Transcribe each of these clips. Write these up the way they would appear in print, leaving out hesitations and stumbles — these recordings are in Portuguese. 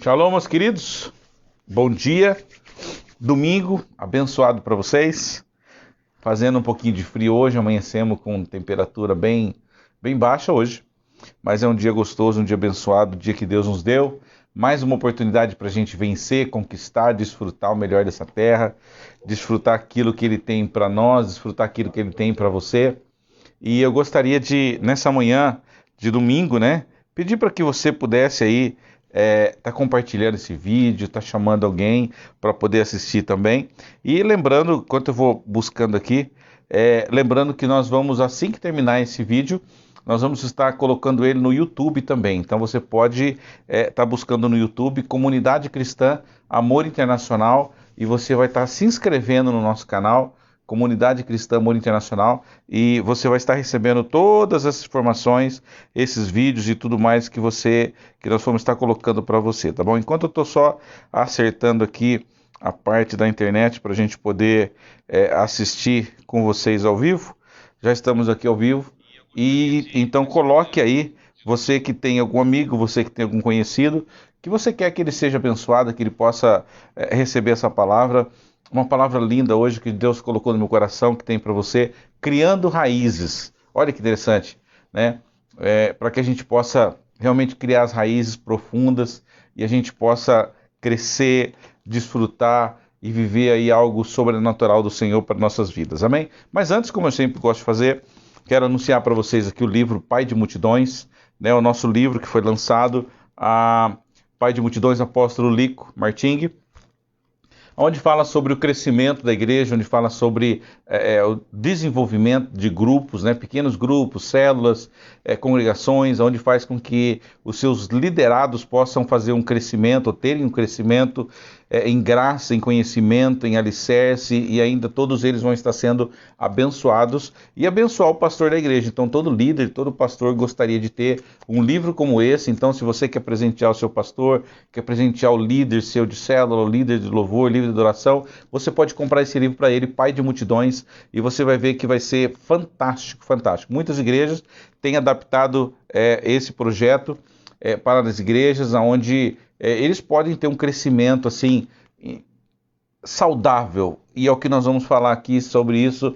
Shalom, meus queridos. Bom dia. Domingo abençoado para vocês. Fazendo um pouquinho de frio hoje, amanhecemos com temperatura bem baixa hoje. Mas é um dia gostoso, um dia abençoado, um dia que Deus nos deu. Mais uma oportunidade para a gente vencer, conquistar, desfrutar o melhor dessa terra, desfrutar aquilo que Ele tem para nós, desfrutar aquilo que Ele tem para você. E eu gostaria de, nessa manhã de domingo, pedir para que você pudesse aí tá compartilhando esse vídeo, tá chamando alguém para poder assistir também. E lembrando, enquanto eu vou buscando aqui, lembrando que nós vamos, assim que terminar esse vídeo, nós vamos estar colocando ele no YouTube também. Então você pode estar buscando no YouTube Comunidade Cristã Amor Internacional e você vai estar se inscrevendo no nosso canal Comunidade Cristã Amor Internacional, e você vai estar recebendo todas as informações, esses vídeos e tudo mais que nós vamos estar colocando para você, tá bom? Enquanto eu estou só acertando aqui a parte da internet para a gente poder assistir com vocês ao vivo, já estamos aqui ao vivo, e então coloque aí, você que tem algum amigo, você que tem algum conhecido, que você quer que ele seja abençoado, que ele possa receber essa palavra. Uma palavra linda hoje que Deus colocou no meu coração, que tem para você, criando raízes. Olha que interessante, né? Para que a gente possa realmente criar as raízes profundas e a gente possa crescer, desfrutar e viver aí algo sobrenatural do Senhor para nossas vidas. Amém? Mas antes, como eu sempre gosto de fazer, quero anunciar para vocês aqui o livro Pai de Multidões, né? O nosso livro que foi lançado, a Pai de Multidões, Apóstolo Lico Martingue, onde fala sobre o crescimento da igreja, onde fala sobre o desenvolvimento de grupos, pequenos grupos, células, congregações, onde faz com que os seus liderados possam fazer um crescimento, ou terem um crescimento em graça, em conhecimento, em alicerce, e ainda todos eles vão estar sendo abençoados e abençoar o pastor da igreja. Então todo líder, todo pastor gostaria de ter um livro como esse. Então se você quer presentear o seu pastor, quer presentear o líder seu de célula, o líder de louvor, líder de adoração, você pode comprar esse livro para ele, Pai de Multidões, e você vai ver que vai ser fantástico, fantástico. Muitas igrejas têm adaptado esse projeto para as igrejas, onde eles podem ter um crescimento assim saudável, e é o que nós vamos falar aqui sobre isso,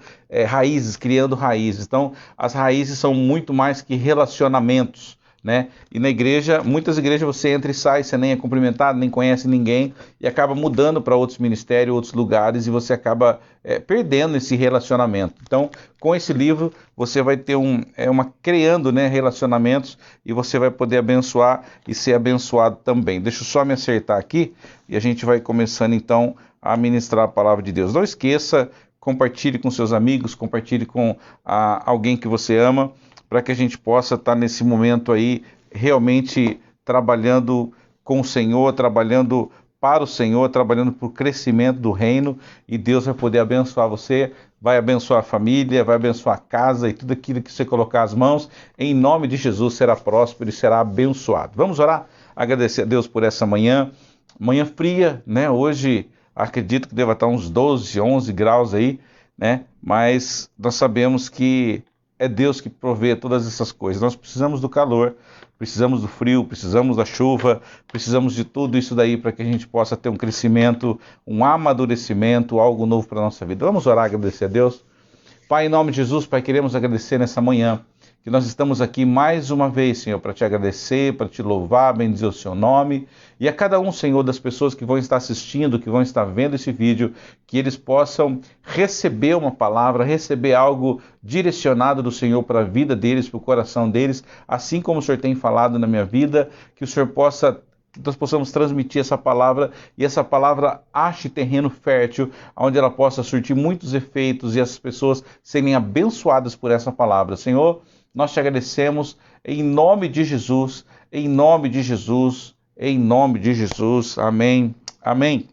raízes, criando raízes. Então, as raízes são muito mais que relacionamentos, né? E na igreja, muitas igrejas você entra e sai, você nem é cumprimentado, nem conhece ninguém, e acaba mudando para outros ministérios, outros lugares, e você acaba perdendo esse relacionamento. Então, com esse livro, você vai ter criando relacionamentos, e você vai poder abençoar e ser abençoado também. Deixa eu só me acertar aqui, e a gente vai começando então a ministrar a palavra de Deus. Não esqueça, compartilhe com seus amigos, compartilhe com alguém que você ama, para que a gente possa estar nesse momento aí realmente trabalhando com o Senhor, trabalhando para o Senhor, trabalhando para o crescimento do reino, e Deus vai poder abençoar você, vai abençoar a família, vai abençoar a casa, e tudo aquilo que você colocar as mãos, em nome de Jesus será próspero e será abençoado. Vamos orar, agradecer a Deus por essa manhã fria, né? Hoje acredito que deva estar uns 12, 11 graus aí, né? Mas nós sabemos que é Deus que provê todas essas coisas. Nós precisamos do calor, precisamos do frio, precisamos da chuva, precisamos de tudo isso daí para que a gente possa ter um crescimento, um amadurecimento, algo novo para a nossa vida. Vamos orar, agradecer a Deus. Pai, em nome de Jesus, Pai, queremos agradecer nessa manhã, que nós estamos aqui mais uma vez, Senhor, para te agradecer, para te louvar, bendizer o seu nome, e a cada um, Senhor, das pessoas que vão estar assistindo, que vão estar vendo esse vídeo, que eles possam receber uma palavra, receber algo direcionado do Senhor para a vida deles, para o coração deles, assim como o Senhor tem falado na minha vida, que o Senhor que nós possamos transmitir essa palavra, e essa palavra ache terreno fértil, onde ela possa surtir muitos efeitos e as pessoas serem abençoadas por essa palavra. Senhor, nós te agradecemos em nome de Jesus, em nome de Jesus, em nome de Jesus. Amém. Amém.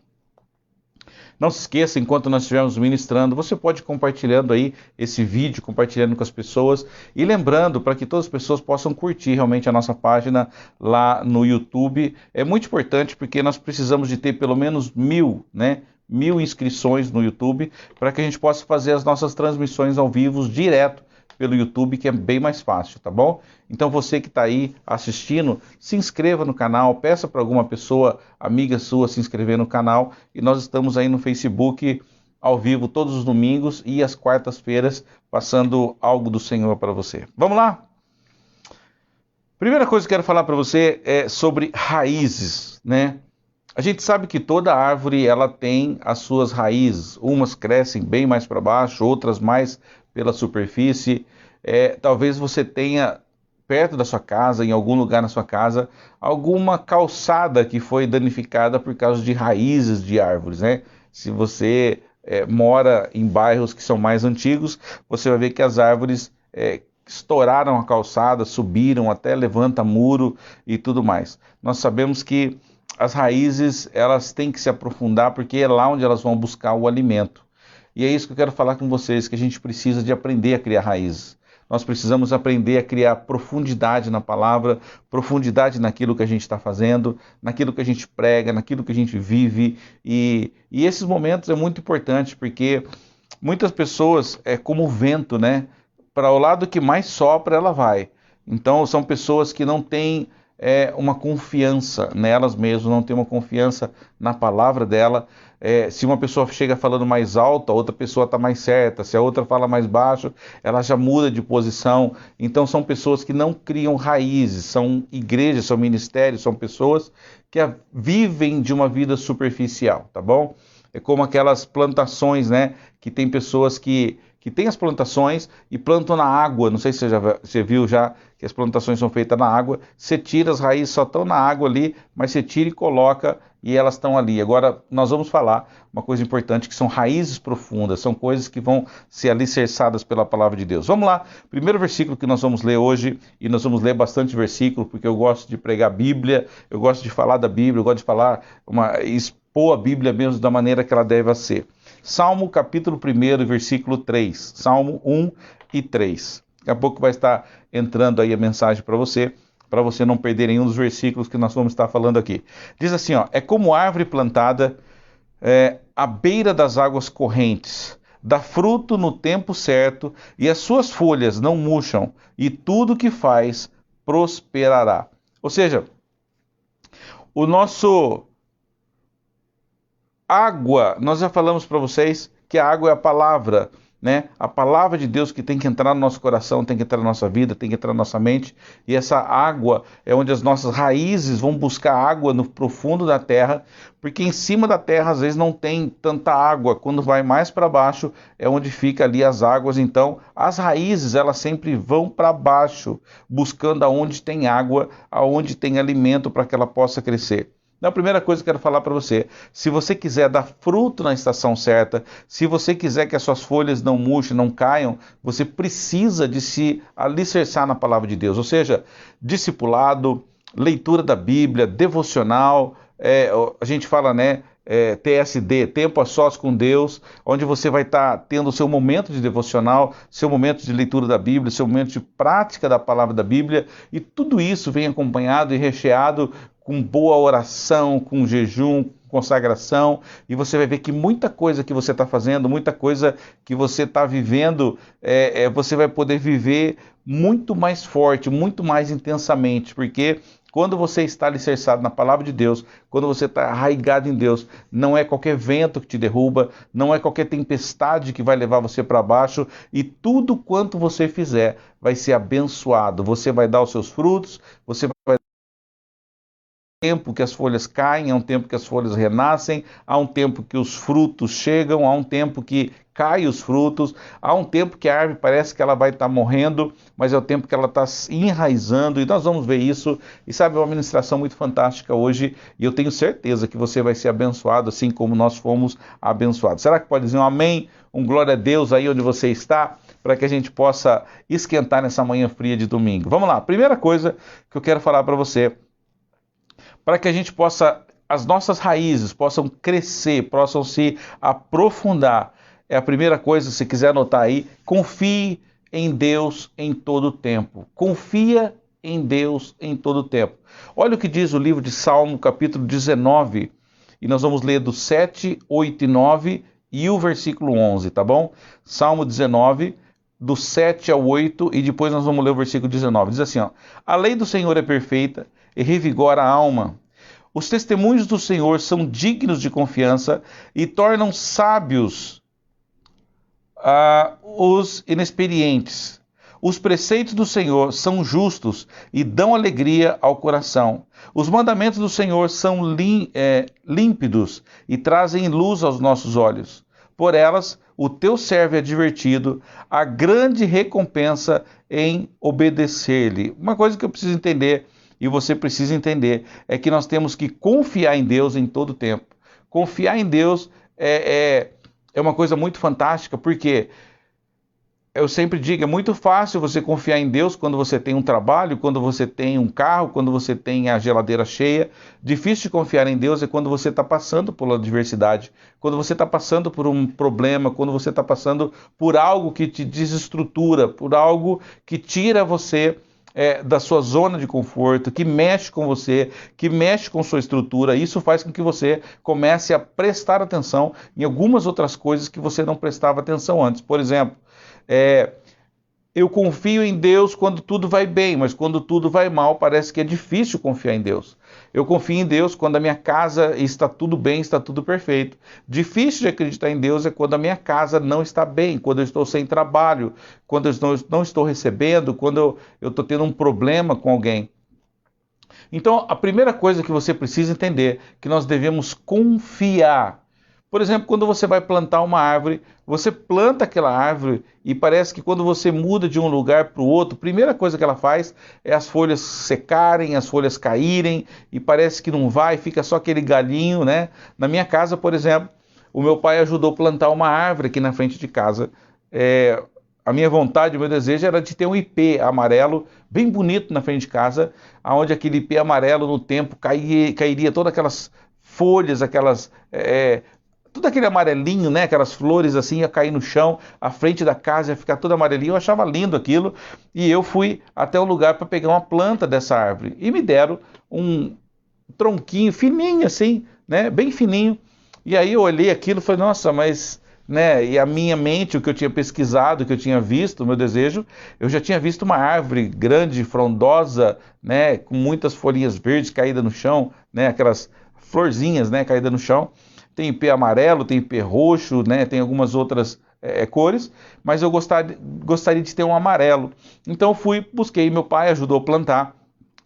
Não se esqueça, enquanto nós estivermos ministrando, você pode ir compartilhando aí esse vídeo, compartilhando com as pessoas, e lembrando para que todas as pessoas possam curtir realmente a nossa página lá no YouTube. É muito importante porque nós precisamos de ter pelo menos 1.000 inscrições no YouTube, para que a gente possa fazer as nossas transmissões ao vivo direto pelo YouTube, que é bem mais fácil, tá bom? Então você que está aí assistindo, se inscreva no canal, peça para alguma pessoa, amiga sua, se inscrever no canal. E nós estamos aí no Facebook ao vivo todos os domingos e às quartas-feiras, passando algo do Senhor para você. Vamos lá? Primeira coisa que eu quero falar para você é sobre raízes, né? A gente sabe que toda árvore ela tem as suas raízes. Umas crescem bem mais para baixo, outras mais pela superfície. Talvez você tenha perto da sua casa, em algum lugar na sua casa, alguma calçada que foi danificada por causa de raízes de árvores, né? Se você mora em bairros que são mais antigos, você vai ver que as árvores estouraram a calçada, subiram, até levanta muro e tudo mais. Nós sabemos que as raízes, elas têm que se aprofundar porque é lá onde elas vão buscar o alimento. E é isso que eu quero falar com vocês, que a gente precisa de aprender a criar raízes. Nós precisamos aprender a criar profundidade na palavra, profundidade naquilo que a gente está fazendo, naquilo que a gente prega, naquilo que a gente vive. E esses momentos é muito importante porque muitas pessoas, é como o vento, né? Para o lado que mais sopra, ela vai. Então, são pessoas que não têm uma confiança nelas mesmas, não têm uma confiança na palavra dela. Se uma pessoa chega falando mais alto, a outra pessoa está mais certa. Se a outra fala mais baixo, ela já muda de posição. Então, são pessoas que não criam raízes, são igrejas, são ministérios, são pessoas que vivem de uma vida superficial, tá bom? É como aquelas plantações, né? Que tem pessoas que têm as plantações e plantam na água. Não sei se você viu já que as plantações são feitas na água. Você tira, as raízes só estão na água ali, mas você tira e coloca e elas estão ali. Agora, nós vamos falar uma coisa importante, que são raízes profundas, são coisas que vão ser alicerçadas pela palavra de Deus. Vamos lá, primeiro versículo que nós vamos ler hoje, e nós vamos ler bastante versículo, porque eu gosto de pregar a Bíblia, eu gosto de falar da Bíblia, eu gosto de falar, expor a Bíblia mesmo da maneira que ela deve ser. Salmo capítulo 1, versículo 3. Salmo 1 e 3. Daqui a pouco vai estar entrando aí a mensagem para você não perder nenhum dos versículos que nós vamos estar falando aqui. Diz assim, ó: é como árvore plantada à beira das águas correntes, dá fruto no tempo certo, e as suas folhas não murcham, e tudo que faz prosperará. Ou seja, o nosso água, nós já falamos para vocês que a água é a palavra, né? A palavra de Deus que tem que entrar no nosso coração, tem que entrar na nossa vida, tem que entrar na nossa mente. E essa água é onde as nossas raízes vão buscar água no profundo da terra, porque em cima da terra às vezes não tem tanta água. Quando vai mais para baixo é onde fica ali as águas. Então as raízes, elas sempre vão para baixo, buscando aonde tem água, aonde tem alimento para que ela possa crescer. Então, a primeira coisa que eu quero falar para você: se você quiser dar fruto na estação certa, se você quiser que as suas folhas não murchem, não caiam, você precisa de se alicerçar na palavra de Deus. Ou seja, discipulado, leitura da Bíblia, devocional, a gente fala, né? TSD, tempo a sós com Deus, onde você vai estar tendo o seu momento de devocional, seu momento de leitura da Bíblia, seu momento de prática da palavra da Bíblia, e tudo isso vem acompanhado e recheado com boa oração, com jejum, consagração, e você vai ver que muita coisa que você está fazendo, muita coisa que você está vivendo, você vai poder viver muito mais forte, muito mais intensamente, porque quando você está alicerçado na palavra de Deus, quando você está arraigado em Deus, não é qualquer vento que te derruba, não é qualquer tempestade que vai levar você para baixo, e tudo quanto você fizer vai ser abençoado. Você vai dar os seus frutos, você vai tempo que as folhas caem, há um tempo que as folhas renascem, há um tempo que os frutos chegam, há um tempo que caem os frutos, há um tempo que a árvore parece que ela vai estar morrendo, mas é o tempo que ela está enraizando, e nós vamos ver isso. E sabe, é uma ministração muito fantástica hoje, e eu tenho certeza que você vai ser abençoado assim como nós fomos abençoados. Será que pode dizer um amém, um glória a Deus aí onde você está, para que a gente possa esquentar nessa manhã fria de domingo? Vamos lá, primeira coisa que eu quero falar para você, para que a gente possa, as nossas raízes possam crescer, possam se aprofundar. É a primeira coisa, se quiser anotar aí: confie em Deus em todo o tempo. Confia em Deus em todo o tempo. Olha o que diz o livro de Salmo, capítulo 19, e nós vamos ler do 7, 8 e 9 e o versículo 11, tá bom? Salmo 19, do 7 ao 8, e depois nós vamos ler o versículo 19. Diz assim, ó: a lei do Senhor é perfeita e revigora a alma. Os testemunhos do Senhor são dignos de confiança e tornam sábios os inexperientes. Os preceitos do Senhor são justos e dão alegria ao coração. Os mandamentos do Senhor são límpidos e trazem luz aos nossos olhos. Por elas, o teu servo é divertido, a grande recompensa em obedecer-lhe. Uma coisa que eu preciso entender, e você precisa entender, é que nós temos que confiar em Deus em todo tempo. Confiar em Deus é uma coisa muito fantástica, porque eu sempre digo, é muito fácil você confiar em Deus quando você tem um trabalho, quando você tem um carro, quando você tem a geladeira cheia. Difícil de confiar em Deus é quando você está passando por uma adversidade, quando você está passando por um problema, quando você está passando por algo que te desestrutura, por algo que tira você da sua zona de conforto, que mexe com você, que mexe com sua estrutura. Isso faz com que você comece a prestar atenção em algumas outras coisas que você não prestava atenção antes. Por exemplo, eu confio em Deus quando tudo vai bem, mas quando tudo vai mal, parece que é difícil confiar em Deus. Eu confio em Deus quando a minha casa está tudo bem, está tudo perfeito. Difícil de acreditar em Deus é quando a minha casa não está bem, quando eu estou sem trabalho, quando eu não estou recebendo, quando eu estou tendo um problema com alguém. Então, a primeira coisa que você precisa entender é que nós devemos confiar. Por exemplo, quando você vai plantar uma árvore, você planta aquela árvore e parece que quando você muda de um lugar para o outro, a primeira coisa que ela faz é as folhas secarem, as folhas caírem e parece que não vai, fica só aquele galinho, né? Na minha casa, por exemplo, o meu pai ajudou a plantar uma árvore aqui na frente de casa. A minha vontade, o meu desejo era de ter um ipê amarelo bem bonito na frente de casa, onde aquele ipê amarelo no tempo cairia todas aquelas folhas, tudo aquele amarelinho, né? Aquelas flores assim, ia cair no chão, a frente da casa ia ficar toda amarelinha. Eu achava lindo aquilo. E eu fui até o lugar para pegar uma planta dessa árvore. E me deram um tronquinho fininho assim, né? Bem fininho. E aí eu olhei aquilo e falei, nossa, mas... né? E a minha mente, o que eu tinha pesquisado, o que eu tinha visto, o meu desejo, eu já tinha visto uma árvore grande, frondosa, né? Com muitas folhinhas verdes caídas no chão, né? Aquelas florzinhas, né? Caídas no chão. Tem ipê amarelo, tem ipê roxo, né? Tem algumas outras cores, mas eu gostaria de ter um amarelo. Então eu fui, busquei, meu pai ajudou a plantar,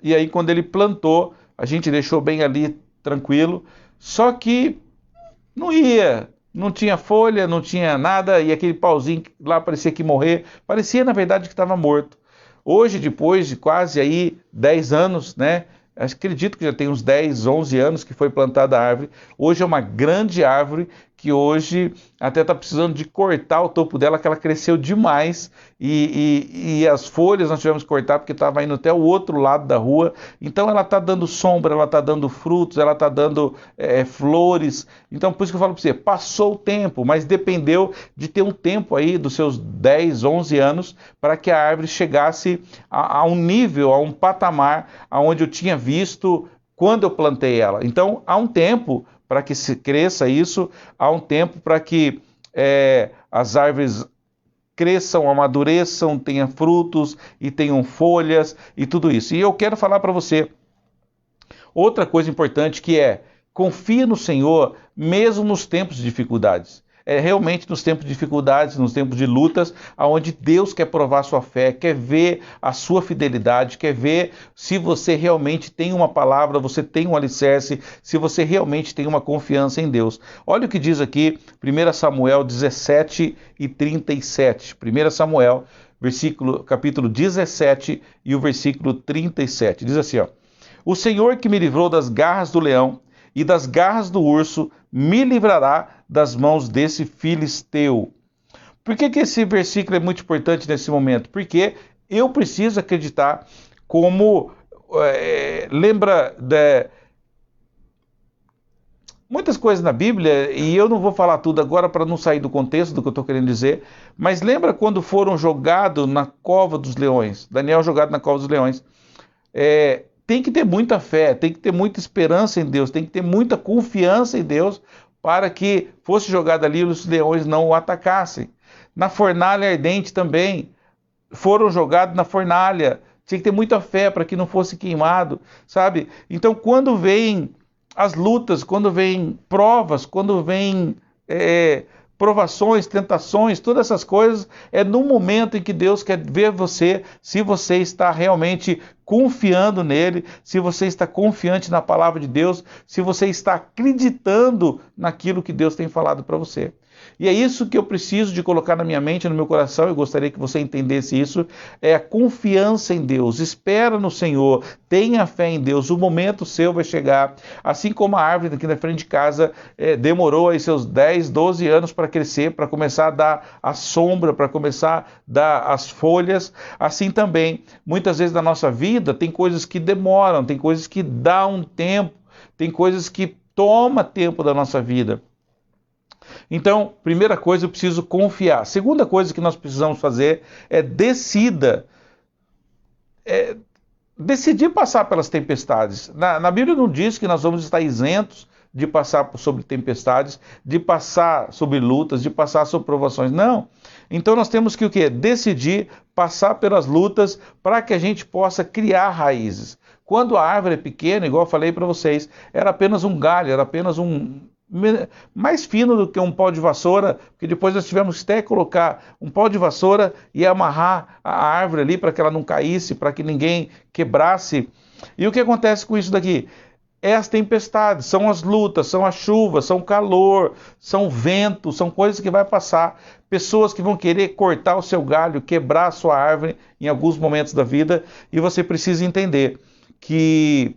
e aí quando ele plantou, a gente deixou bem ali, tranquilo, só que não tinha folha, não tinha nada, e aquele pauzinho lá parecia que ia morrer, parecia na verdade que estava morto. Hoje, depois de quase aí 10 anos, né? Acredito que já tem uns 10, 11 anos que foi plantada a árvore. Hoje é uma grande árvore que hoje até está precisando de cortar o topo dela, que ela cresceu demais e as folhas nós tivemos que cortar porque estava indo até o outro lado da rua. Então ela está dando sombra, ela está dando frutos, ela está dando flores. Então por isso que eu falo para você, passou o tempo, mas dependeu de ter um tempo aí dos seus 10, 11 anos para que a árvore chegasse a um nível, a um patamar onde eu tinha visto quando eu plantei ela. Então há um tempo para que se cresça isso, há um tempo para que as árvores cresçam, amadureçam, tenham frutos e tenham folhas e tudo isso. E eu quero falar para você outra coisa importante que confia no Senhor mesmo nos tempos de dificuldades. É realmente nos tempos de dificuldades, nos tempos de lutas, onde Deus quer provar a sua fé, quer ver a sua fidelidade, quer ver se você realmente tem uma palavra, você tem um alicerce, se você realmente tem uma confiança em Deus. Olha o que diz aqui, 1 Samuel 17 e 37. 1 Samuel, capítulo 17 e o versículo 37. Diz assim, ó: o Senhor que me livrou das garras do leão e das garras do urso, me livrará das mãos desse filisteu. Por que esse versículo é muito importante nesse momento? Porque eu preciso acreditar como... lembra muitas coisas na Bíblia, e eu não vou falar tudo agora para não sair do contexto do que eu estou querendo dizer, mas lembra quando foram jogados na cova dos leões? Daniel jogado na cova dos leões. Tem que ter muita fé, tem que ter muita esperança em Deus, tem que ter muita confiança em Deus para que fosse jogado ali e os leões não o atacassem. na fornalha ardente também. Foram jogados na fornalha. Tinha que ter muita fé para que não fosse queimado, sabe? Então, quando vem as lutas, quando vem provas, quando vem provações, tentações, todas essas coisas, é no momento em que Deus quer ver você, se você está realmente confiando nele, se você está confiante na palavra de Deus, se você está acreditando naquilo que Deus tem falado para você. E é isso que eu preciso de colocar na minha mente, no meu coração, eu gostaria que você entendesse isso, é a confiança em Deus, espera no Senhor, tenha fé em Deus, o momento seu vai chegar, assim como a árvore aqui na frente de casa demorou aí seus 10, 12 anos para crescer, para começar a dar a sombra, para começar a dar as folhas, assim também, muitas vezes na nossa vida tem coisas que demoram, tem coisas que dão um tempo, tem coisas que tomam tempo da nossa vida. Então, primeira coisa, eu preciso confiar. Segunda coisa que nós precisamos fazer é decidir passar pelas tempestades. Na Bíblia não diz que nós vamos estar isentos de passar sobre tempestades, de passar sobre lutas, de passar sobre provações. Não. Então nós temos que o quê? Decidir passar pelas lutas para que a gente possa criar raízes. Quando a árvore é pequena, igual eu falei para vocês, era apenas um galho, era apenas mais fino do que um pau de vassoura, porque depois nós tivemos que até colocar um pau de vassoura e amarrar a árvore ali para que ela não caísse, para que ninguém quebrasse. E o que acontece com isso daqui? É as tempestades, são as lutas, são as chuvas, são o calor, são o vento, são coisas que vai passar. Pessoas que vão querer cortar o seu galho, quebrar a sua árvore em alguns momentos da vida, e você precisa entender que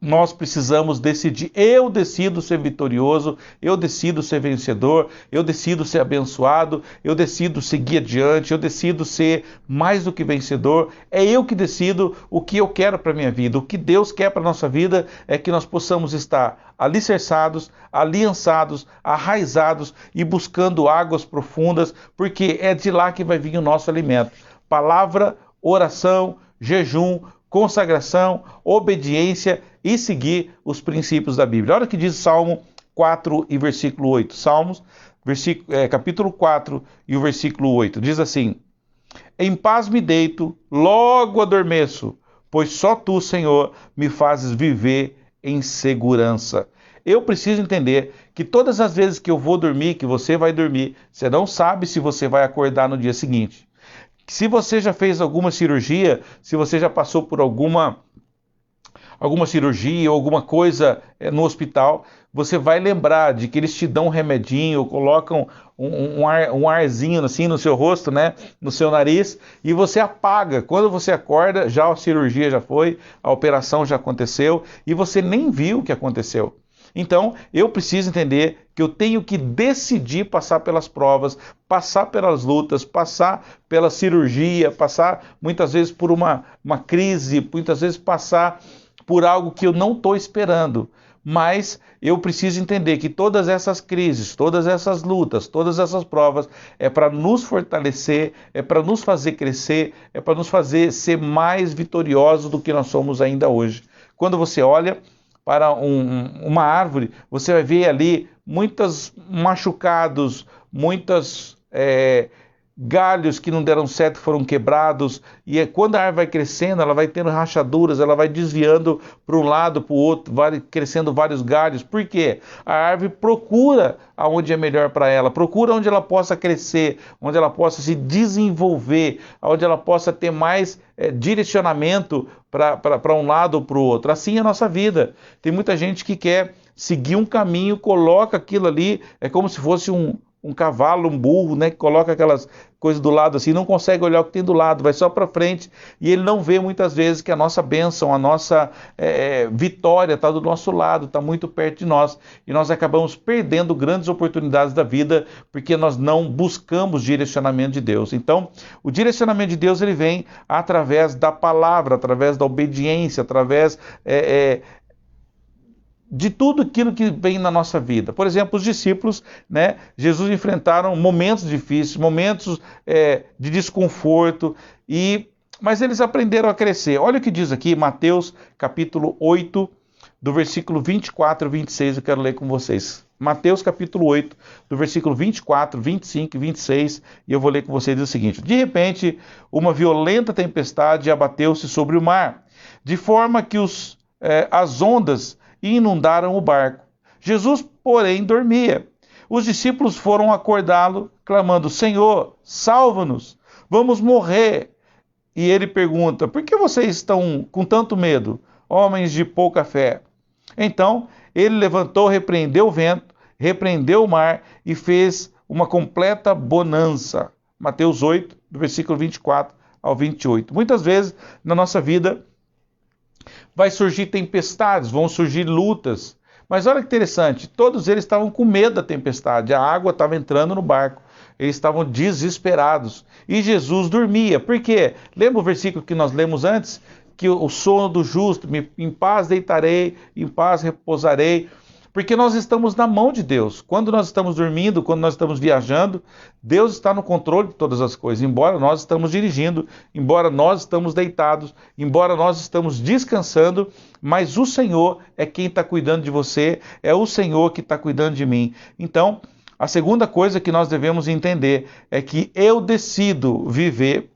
nós precisamos decidir. Eu decido ser vitorioso, eu decido ser vencedor, eu decido ser abençoado, eu decido seguir adiante, eu decido ser mais do que vencedor. É eu que decido o que eu quero para a minha vida. O que Deus quer para a nossa vida é que nós possamos estar alicerçados, aliançados, arraizados e buscando águas profundas, porque é de lá que vai vir o nosso alimento. Palavra, oração, jejum, consagração, obediência e seguir os princípios da Bíblia. Olha o que diz Salmo 4 e versículo 8. Salmos, capítulo 4 e o versículo 8. Diz assim: em paz me deito, logo adormeço, pois só tu, Senhor, me fazes viver em segurança. Eu preciso entender que todas as vezes que eu vou dormir, que você vai dormir, você não sabe se você vai acordar no dia seguinte. Se você já fez alguma cirurgia, se você já passou por alguma cirurgia ou alguma coisa no hospital, você vai lembrar de que eles te dão um remedinho, colocam um arzinho assim no seu rosto, né, no seu nariz, e você apaga. Quando você acorda, já a cirurgia já foi, a operação já aconteceu, e você nem viu o que aconteceu. Então, eu preciso entender que eu tenho que decidir passar pelas provas, passar pelas lutas, passar pela cirurgia, passar muitas vezes por uma crise, muitas vezes passar por algo que eu não estou esperando. Mas eu preciso entender que todas essas crises, todas essas lutas, todas essas provas é para nos fortalecer, é para nos fazer crescer, é para nos fazer ser mais vitoriosos do que nós somos ainda hoje. Quando você olha para uma árvore, você vai ver ali muitos machucados, muitos galhos que não deram certo foram quebrados, e quando a árvore vai crescendo, ela vai tendo rachaduras, ela vai desviando para um lado, para o outro, vai crescendo vários galhos. Por quê? A árvore procura aonde é melhor para ela, procura onde ela possa crescer, onde ela possa se desenvolver, onde ela possa ter mais direcionamento para um lado ou para o outro. Assim é a nossa vida. Tem muita gente que quer seguir um caminho, coloca aquilo ali, é como se fosse um cavalo, um burro, né, que coloca aquelas coisas do lado assim, não consegue olhar o que tem do lado, vai só para frente, e ele não vê muitas vezes que a nossa bênção, a nossa vitória está do nosso lado, está muito perto de nós, e nós acabamos perdendo grandes oportunidades da vida, porque nós não buscamos direcionamento de Deus. Então, o direcionamento de Deus, ele vem através da palavra, através da obediência, através de tudo aquilo que vem na nossa vida. Por exemplo, os discípulos, né, Jesus enfrentaram momentos difíceis, momentos de desconforto, mas eles aprenderam a crescer. Olha o que diz aqui, Mateus capítulo 8, do versículo 24 e 26, eu quero ler com vocês. Mateus capítulo 8, do versículo 24, 25 e 26, e eu vou ler com vocês o seguinte: De repente, uma violenta tempestade abateu-se sobre o mar, de forma que as ondas inundaram o barco. Jesus, porém, dormia. Os discípulos foram acordá-lo, clamando: Senhor, salva-nos, vamos morrer. E ele pergunta: Por que vocês estão com tanto medo, homens de pouca fé? Então, ele levantou, repreendeu o vento, repreendeu o mar e fez uma completa bonança. Mateus 8, do versículo 24 ao 28. Muitas vezes na nossa vida vai surgir tempestades, vão surgir lutas. Mas olha que interessante, todos eles estavam com medo da tempestade, a água estava entrando no barco, eles estavam desesperados. E Jesus dormia. Por quê? Lembra o versículo que nós lemos antes? Que o sono do justo, em paz deitarei, em paz repousarei, porque nós estamos na mão de Deus. Quando nós estamos dormindo, quando nós estamos viajando, Deus está no controle de todas as coisas, embora nós estamos dirigindo, embora nós estamos deitados, embora nós estamos descansando, mas o Senhor é quem está cuidando de você, é o Senhor que está cuidando de mim. Então, a segunda coisa que nós devemos entender é que eu decido viver,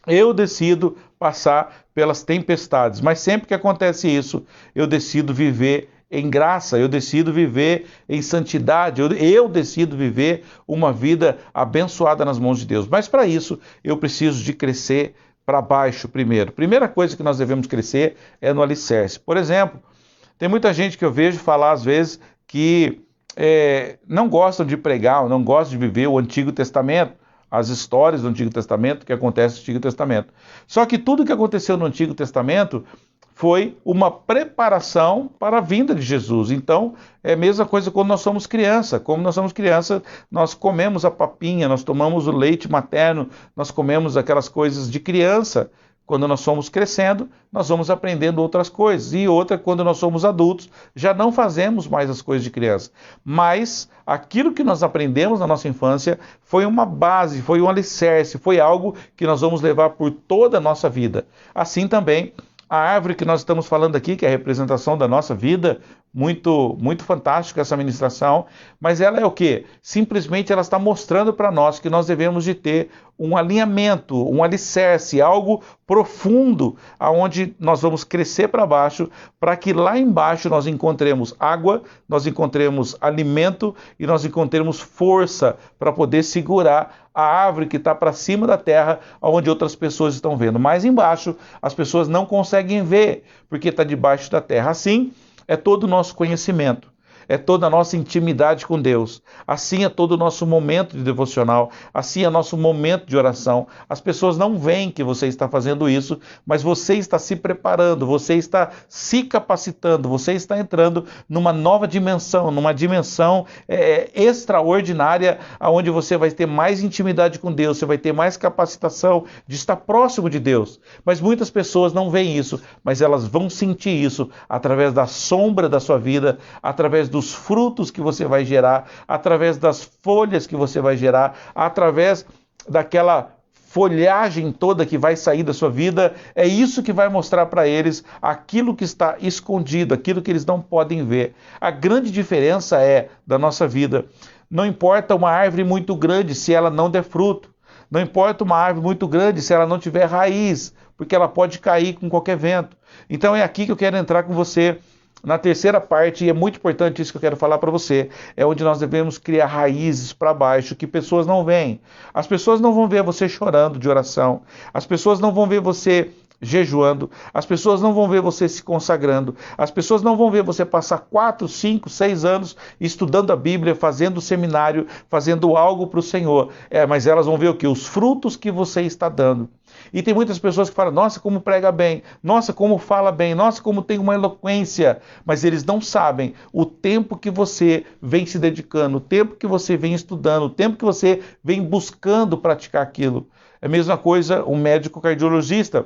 eu decido passar pelas tempestades, mas sempre que acontece isso, eu decido viver em graça, eu decido viver em santidade, eu decido viver uma vida abençoada nas mãos de Deus. Mas para isso, eu preciso de crescer para baixo primeiro. Primeira coisa que nós devemos crescer é no alicerce. Por exemplo, tem muita gente que eu vejo falar às vezes que não gostam de pregar, não gostam de viver o Antigo Testamento, as histórias do Antigo Testamento que acontecem no Antigo Testamento. Só que tudo que aconteceu no Antigo Testamento foi uma preparação para a vinda de Jesus. Então, é a mesma coisa quando nós somos criança. Como nós somos criança, nós comemos a papinha, nós tomamos o leite materno, nós comemos aquelas coisas de criança. Quando nós somos crescendo, nós vamos aprendendo outras coisas. E outra, quando nós somos adultos, já não fazemos mais as coisas de criança. Mas aquilo que nós aprendemos na nossa infância foi uma base, foi um alicerce, foi algo que nós vamos levar por toda a nossa vida. Assim também, a árvore que nós estamos falando aqui, que é a representação da nossa vida, muito fantástica essa ministração, mas ela é o quê? Simplesmente ela está mostrando para nós que nós devemos de ter um alinhamento, um alicerce, algo profundo, aonde nós vamos crescer para baixo, para que lá embaixo nós encontremos água, nós encontremos alimento e nós encontremos força para poder segurar a árvore que está para cima da terra, onde outras pessoas estão vendo. Mais embaixo, as pessoas não conseguem ver, porque está debaixo da terra. Assim, é todo o nosso conhecimento, é toda a nossa intimidade com Deus. Assim é todo o nosso momento de devocional, assim é nosso momento de oração. As pessoas não veem que você está fazendo isso, mas você está se preparando, você está se capacitando, você está entrando numa nova dimensão, numa dimensão extraordinária, onde você vai ter mais intimidade com Deus, você vai ter mais capacitação de estar próximo de Deus. Mas muitas pessoas não veem isso, mas elas vão sentir isso através da sombra da sua vida, através dos frutos que você vai gerar, através das folhas que você vai gerar, através daquela folhagem toda que vai sair da sua vida. É isso que vai mostrar para eles aquilo que está escondido, aquilo que eles não podem ver. A grande diferença da nossa vida. Não importa uma árvore muito grande se ela não der fruto. Não importa uma árvore muito grande se ela não tiver raiz, porque ela pode cair com qualquer vento. Então é aqui que eu quero entrar com você. Na terceira parte, e é muito importante isso que eu quero falar para você, é onde nós devemos criar raízes para baixo, que pessoas não veem. As pessoas não vão ver você chorando de oração, as pessoas não vão ver você jejuando, as pessoas não vão ver você se consagrando, as pessoas não vão ver você passar 4, 5, 6 anos estudando a Bíblia, fazendo seminário, fazendo algo para o Senhor. Mas elas vão ver o quê? Os frutos que você está dando. E tem muitas pessoas que falam: nossa, como prega bem, nossa, como fala bem, nossa, como tem uma eloquência, mas eles não sabem o tempo que você vem se dedicando, o tempo que você vem estudando, o tempo que você vem buscando praticar aquilo. É a mesma coisa um médico cardiologista.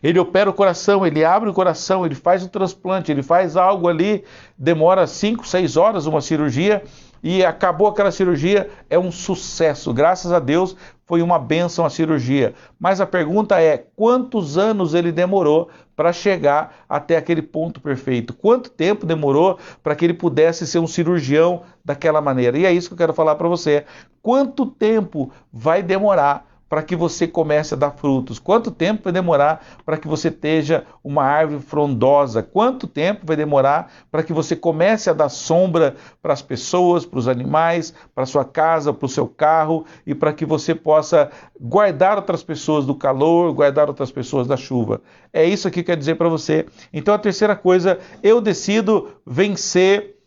Ele opera o coração, ele abre o coração, ele faz o transplante, ele faz algo ali, demora 5, 6 horas uma cirurgia e acabou aquela cirurgia, é um sucesso. Graças a Deus foi uma bênção a cirurgia. Mas a pergunta é, quantos anos ele demorou para chegar até aquele ponto perfeito? Quanto tempo demorou para que ele pudesse ser um cirurgião daquela maneira? E é isso que eu quero falar para você. Quanto tempo vai demorar para que você comece a dar frutos? Quanto tempo vai demorar para que você esteja uma árvore frondosa? Quanto tempo vai demorar para que você comece a dar sombra para as pessoas, para os animais, para a sua casa, para o seu carro e para que você possa guardar outras pessoas do calor, guardar outras pessoas da chuva? É isso que eu quero dizer para você. Então a terceira coisa, eu decido vencer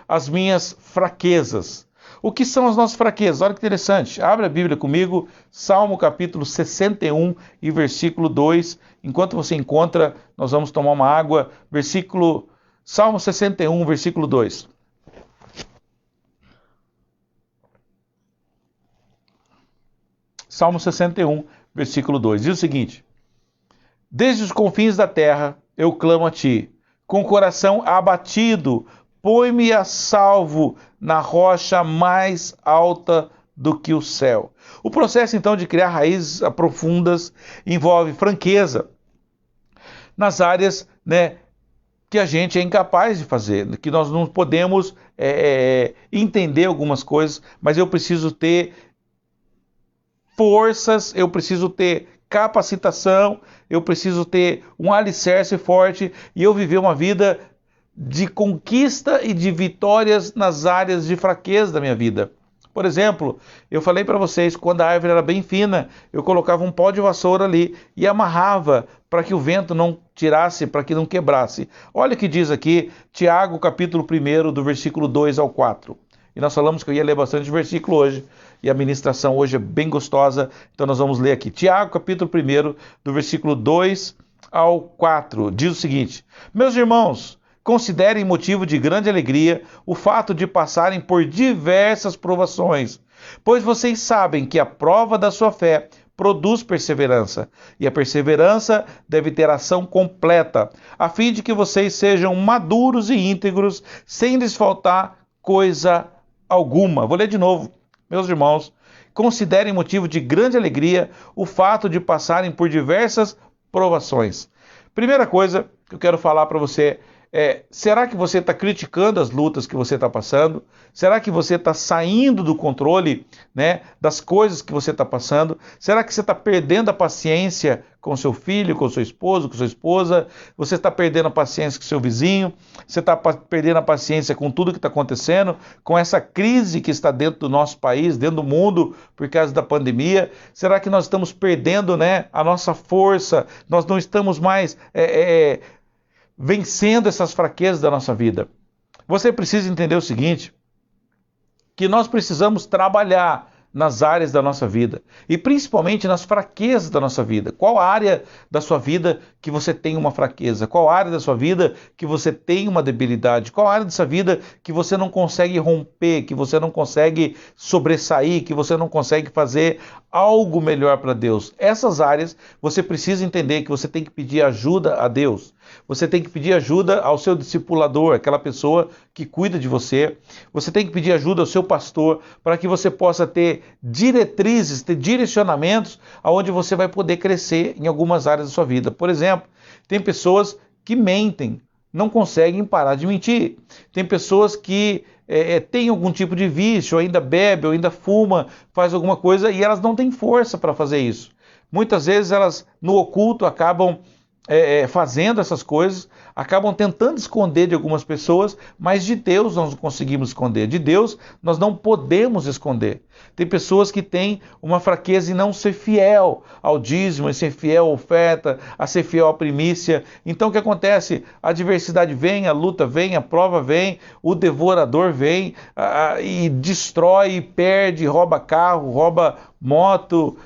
as minhas fraquezas. O que são as nossas fraquezas? Olha que interessante. Abre a Bíblia comigo, Salmo capítulo 61 e versículo 2. Enquanto você encontra, nós vamos tomar uma água. Salmo 61, versículo 2. Salmo 61, versículo 2. Diz o seguinte: desde os confins da terra eu clamo a ti, com o coração abatido, põe-me a salvo na rocha mais alta do que o céu. O processo, então, de criar raízes profundas envolve franqueza nas áreas, que a gente é incapaz de fazer, que nós não podemos entender algumas coisas, mas eu preciso ter forças, eu preciso ter capacitação, eu preciso ter um alicerce forte e eu viver uma vida de conquista e de vitórias nas áreas de fraqueza da minha vida. Por exemplo, eu falei para vocês, quando a árvore era bem fina, eu colocava um pau de vassoura ali e amarrava para que o vento não tirasse, para que não quebrasse. Olha o que diz aqui, Tiago, capítulo 1, do versículo 2 ao 4. E nós falamos que eu ia ler bastante versículo hoje, e a ministração hoje é bem gostosa, então nós vamos ler aqui. Tiago, capítulo 1, do versículo 2 ao 4, diz o seguinte: meus irmãos, considerem motivo de grande alegria o fato de passarem por diversas provações, pois vocês sabem que a prova da sua fé produz perseverança, e a perseverança deve ter ação completa, a fim de que vocês sejam maduros e íntegros, sem lhes faltar coisa alguma. Vou ler de novo. Meus irmãos, considerem motivo de grande alegria o fato de passarem por diversas provações. Primeira coisa que eu quero falar para você será que você está criticando as lutas que você está passando? Será que você está saindo do controle, das coisas que você está passando? Será que você está perdendo a paciência com seu filho, com seu esposo, com sua esposa? Você está perdendo a paciência com seu vizinho? Você está perdendo a paciência com tudo que está acontecendo? Com essa crise que está dentro do nosso país, dentro do mundo, por causa da pandemia? Será que nós estamos perdendo, a nossa força? Nós não estamos mais vencendo essas fraquezas da nossa vida? Você precisa entender o seguinte, que nós precisamos trabalhar nas áreas da nossa vida e principalmente nas fraquezas da nossa vida. Qual área da sua vida que você tem uma fraqueza? Qual área da sua vida que você tem uma debilidade? Qual área dessa vida que você não consegue romper, que você não consegue sobressair, que você não consegue fazer algo melhor para Deus? Essas áreas você precisa entender que você tem que pedir ajuda a Deus. Você tem que pedir ajuda ao seu discipulador, aquela pessoa que cuida de você. Você tem que pedir ajuda ao seu pastor para que você possa ter diretrizes, ter direcionamentos aonde você vai poder crescer em algumas áreas da sua vida. Por exemplo, tem pessoas que mentem, não conseguem parar de mentir. Tem pessoas que têm algum tipo de vício, ou ainda bebe, ou ainda fuma, faz alguma coisa e elas não têm força para fazer isso. Muitas vezes elas no oculto acabam fazendo essas coisas, acabam tentando esconder de algumas pessoas, mas de Deus nós não conseguimos esconder, de Deus nós não podemos esconder. Tem pessoas que têm uma fraqueza em não ser fiel ao dízimo, a ser fiel à oferta, a ser fiel à primícia. Então o que acontece? A adversidade vem, a luta vem, a prova vem, o devorador vem e destrói, perde, rouba carro, rouba moto,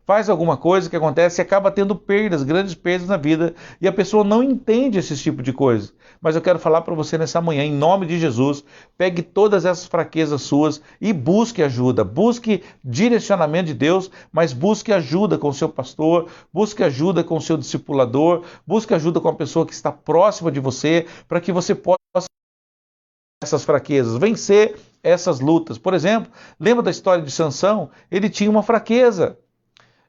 faz alguma coisa que acontece e acaba tendo perdas, grandes perdas na vida, e a pessoa não entende esse tipo de coisa. Mas eu quero falar para você nessa manhã, em nome de Jesus, pegue todas essas fraquezas suas e busque ajuda, busque direcionamento de Deus, mas busque ajuda com o seu pastor, busque ajuda com o seu discipulador, busque ajuda com a pessoa que está próxima de você, para que você possa essas fraquezas, vencer essas lutas. Por exemplo, lembra da história de Sansão? Ele tinha uma fraqueza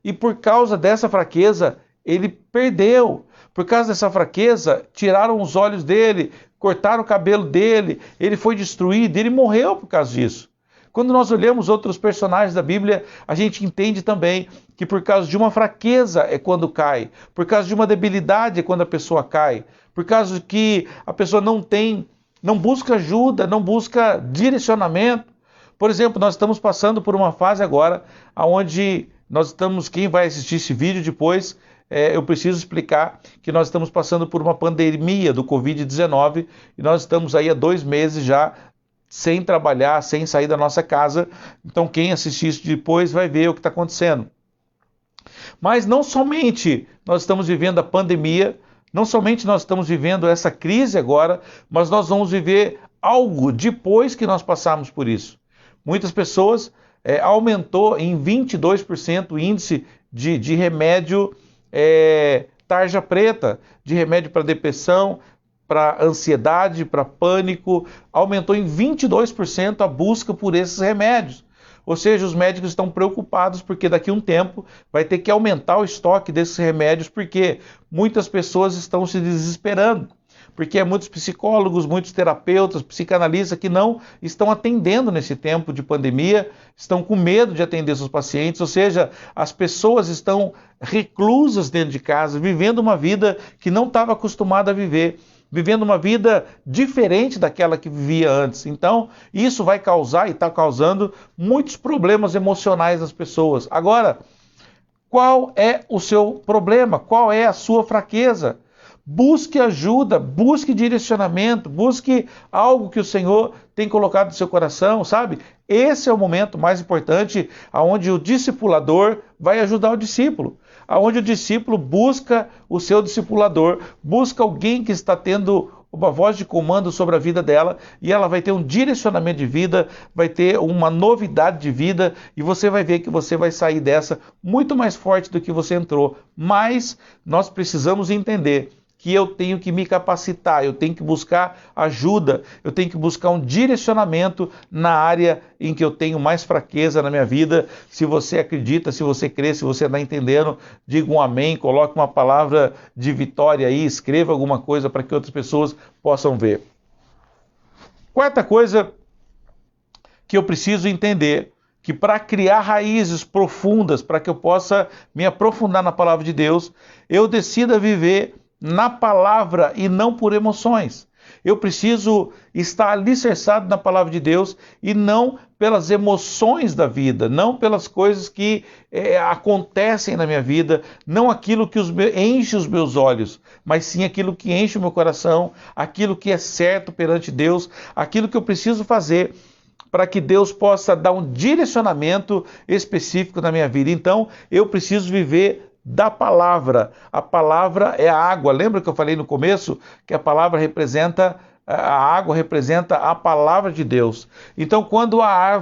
e por causa dessa fraqueza ele perdeu. Por causa dessa fraqueza, tiraram os olhos dele, cortaram o cabelo dele, ele foi destruído, ele morreu por causa disso. Quando nós olhamos outros personagens da Bíblia, a gente entende também que por causa de uma fraqueza é quando cai, por causa de uma debilidade é quando a pessoa cai, por causa que a pessoa não busca ajuda, não busca direcionamento. Por exemplo, nós estamos passando por uma fase agora onde nós estamos, quem vai assistir esse vídeo depois, eu preciso explicar que nós estamos passando por uma pandemia do Covid-19 e nós estamos aí há 2 meses já sem trabalhar, sem sair da nossa casa. Então quem assistir isso depois vai ver o que está acontecendo. Mas não somente nós estamos vivendo a pandemia, não somente nós estamos vivendo essa crise agora, mas nós vamos viver algo depois que nós passarmos por isso. Muitas pessoas aumentou em 22% o índice de remédio tarja preta, de remédio para depressão, para ansiedade, para pânico, aumentou em 22% a busca por esses remédios. Ou seja, os médicos estão preocupados porque daqui a um tempo vai ter que aumentar o estoque desses remédios porque muitas pessoas estão se desesperando. Porque muitos psicólogos, muitos terapeutas, psicanalistas que não estão atendendo nesse tempo de pandemia, estão com medo de atender seus pacientes, ou seja, as pessoas estão reclusas dentro de casa, vivendo uma vida que não estava acostumada a viver, vivendo uma vida diferente daquela que vivia antes. Então, isso vai causar e está causando muitos problemas emocionais nas pessoas. Agora, qual é o seu problema? Qual é a sua fraqueza? Busque ajuda, busque direcionamento, busque algo que o Senhor tem colocado no seu coração, sabe? Esse é o momento mais importante, onde o discipulador vai ajudar o discípulo, onde o discípulo busca o seu discipulador, busca alguém que está tendo uma voz de comando sobre a vida dela e ela vai ter um direcionamento de vida, vai ter uma novidade de vida e você vai ver que você vai sair dessa muito mais forte do que você entrou. Mas nós precisamos entender que eu tenho que me capacitar, eu tenho que buscar ajuda, eu tenho que buscar um direcionamento na área em que eu tenho mais fraqueza na minha vida. Se você acredita, se você crê, se você está entendendo, diga um amém, coloque uma palavra de vitória aí, escreva alguma coisa para que outras pessoas possam ver. Quarta coisa que eu preciso entender, que para criar raízes profundas, para que eu possa me aprofundar na palavra de Deus, eu decida viver na palavra e não por emoções. Eu preciso estar alicerçado na palavra de Deus e não pelas emoções da vida, não pelas coisas que acontecem na minha vida, não aquilo que enche os meus olhos, mas sim aquilo que enche o meu coração, aquilo que é certo perante Deus, aquilo que eu preciso fazer para que Deus possa dar um direcionamento específico na minha vida. Então, eu preciso viver da palavra. A palavra é a água. Lembra que eu falei no começo que a palavra representa, a água representa a palavra de Deus. Então, quando a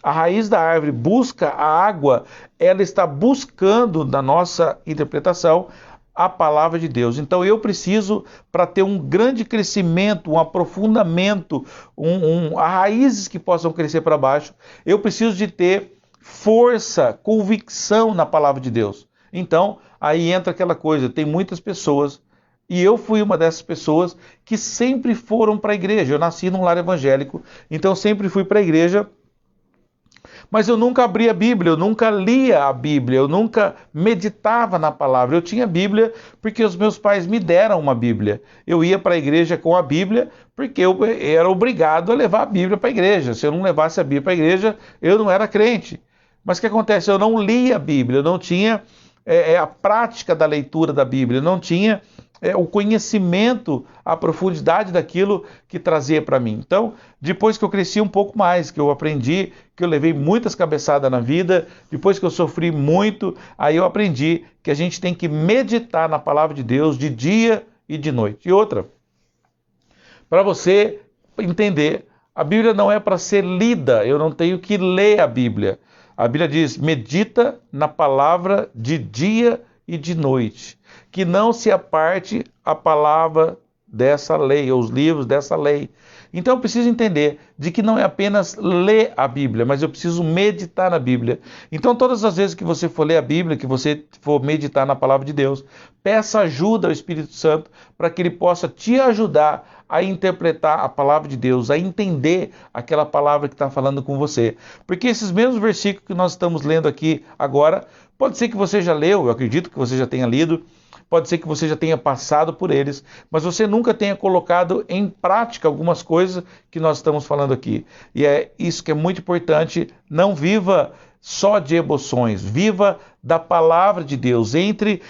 raiz da árvore busca a água, ela está buscando, na nossa interpretação, a palavra de Deus. Então eu preciso, para ter um grande crescimento, um aprofundamento, raízes que possam crescer para baixo, eu preciso de ter força, convicção na palavra de Deus. Então, aí entra aquela coisa, tem muitas pessoas, e eu fui uma dessas pessoas que sempre foram para a igreja. Eu nasci num lar evangélico, então sempre fui para a igreja, mas eu nunca abria a Bíblia, eu nunca lia a Bíblia, eu nunca meditava na palavra. Eu tinha Bíblia porque os meus pais me deram uma Bíblia. Eu ia para a igreja com a Bíblia porque eu era obrigado a levar a Bíblia para a igreja. Se eu não levasse a Bíblia para a igreja, eu não era crente. Mas o que acontece? Eu não lia a Bíblia, eu não tinha a prática da leitura da Bíblia, eu não tinha o conhecimento, a profundidade daquilo que trazia para mim. Então, depois que eu cresci um pouco mais, que eu aprendi, que eu levei muitas cabeçadas na vida, depois que eu sofri muito, aí eu aprendi que a gente tem que meditar na palavra de Deus de dia e de noite. E outra, para você entender, a Bíblia não é para ser lida, eu não tenho que ler a Bíblia. A Bíblia diz, medita na palavra de dia e de noite, que não se aparte a palavra dessa lei, ou os livros dessa lei. Então eu preciso entender de que não é apenas ler a Bíblia, mas eu preciso meditar na Bíblia. Então todas as vezes que você for ler a Bíblia, que você for meditar na palavra de Deus, peça ajuda ao Espírito Santo para que ele possa te ajudar a interpretar a palavra de Deus, a entender aquela palavra que está falando com você. Porque esses mesmos versículos que nós estamos lendo aqui agora, pode ser que você já leu, eu acredito que você já tenha lido, pode ser que você já tenha passado por eles, mas você nunca tenha colocado em prática algumas coisas que nós estamos falando aqui. E é isso que é muito importante, não viva só de emoções, viva da palavra de Deus, entre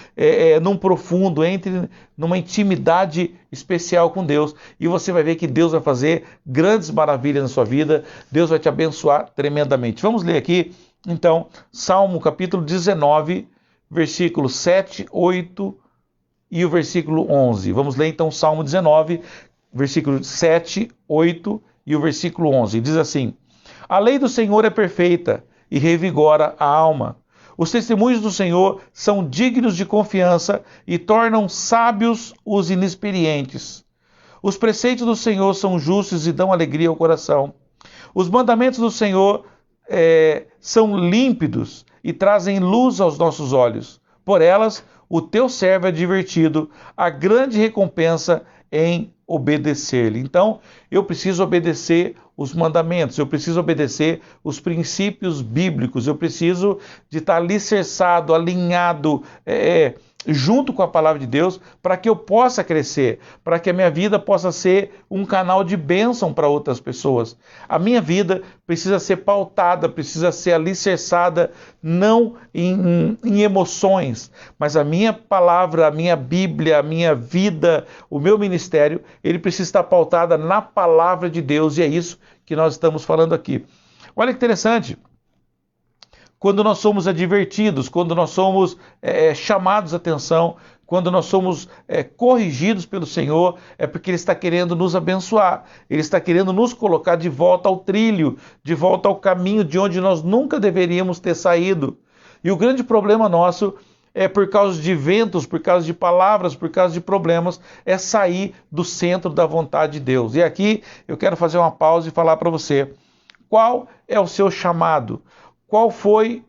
num profundo, entre numa intimidade especial com Deus, e você vai ver que Deus vai fazer grandes maravilhas na sua vida, Deus vai te abençoar tremendamente. Vamos ler aqui, então, Salmo capítulo 19, versículos 7, 8 e o versículo 11. Vamos ler então Salmo 19, versículo 7, 8 e o versículo 11. Diz assim: A lei do Senhor é perfeita e revigora a alma. Os testemunhos do Senhor são dignos de confiança e tornam sábios os inexperientes. Os preceitos do Senhor são justos e dão alegria ao coração. Os mandamentos do Senhor são límpidos e trazem luz aos nossos olhos. Por elas, o teu servo é divertido, a grande recompensa em obedecer-lhe. Então, eu preciso obedecer os mandamentos, eu preciso obedecer os princípios bíblicos, eu preciso de estar alicerçado, alinhado, junto com a palavra de Deus, para que eu possa crescer, para que a minha vida possa ser um canal de bênção para outras pessoas. A minha vida precisa ser pautada, precisa ser alicerçada, não em emoções, mas a minha palavra, a minha Bíblia, a minha vida, o meu ministério, ele precisa estar pautada na palavra de Deus, e é isso que nós estamos falando aqui. Olha que interessante. Quando nós somos advertidos, quando nós somos chamados a atenção, quando nós somos corrigidos pelo Senhor, é porque Ele está querendo nos abençoar, Ele está querendo nos colocar de volta ao trilho, de volta ao caminho de onde nós nunca deveríamos ter saído. E o grande problema nosso é por causa de ventos, por causa de palavras, por causa de problemas, é sair do centro da vontade de Deus. E aqui eu quero fazer uma pausa e falar para você, qual é o seu chamado? Qual foi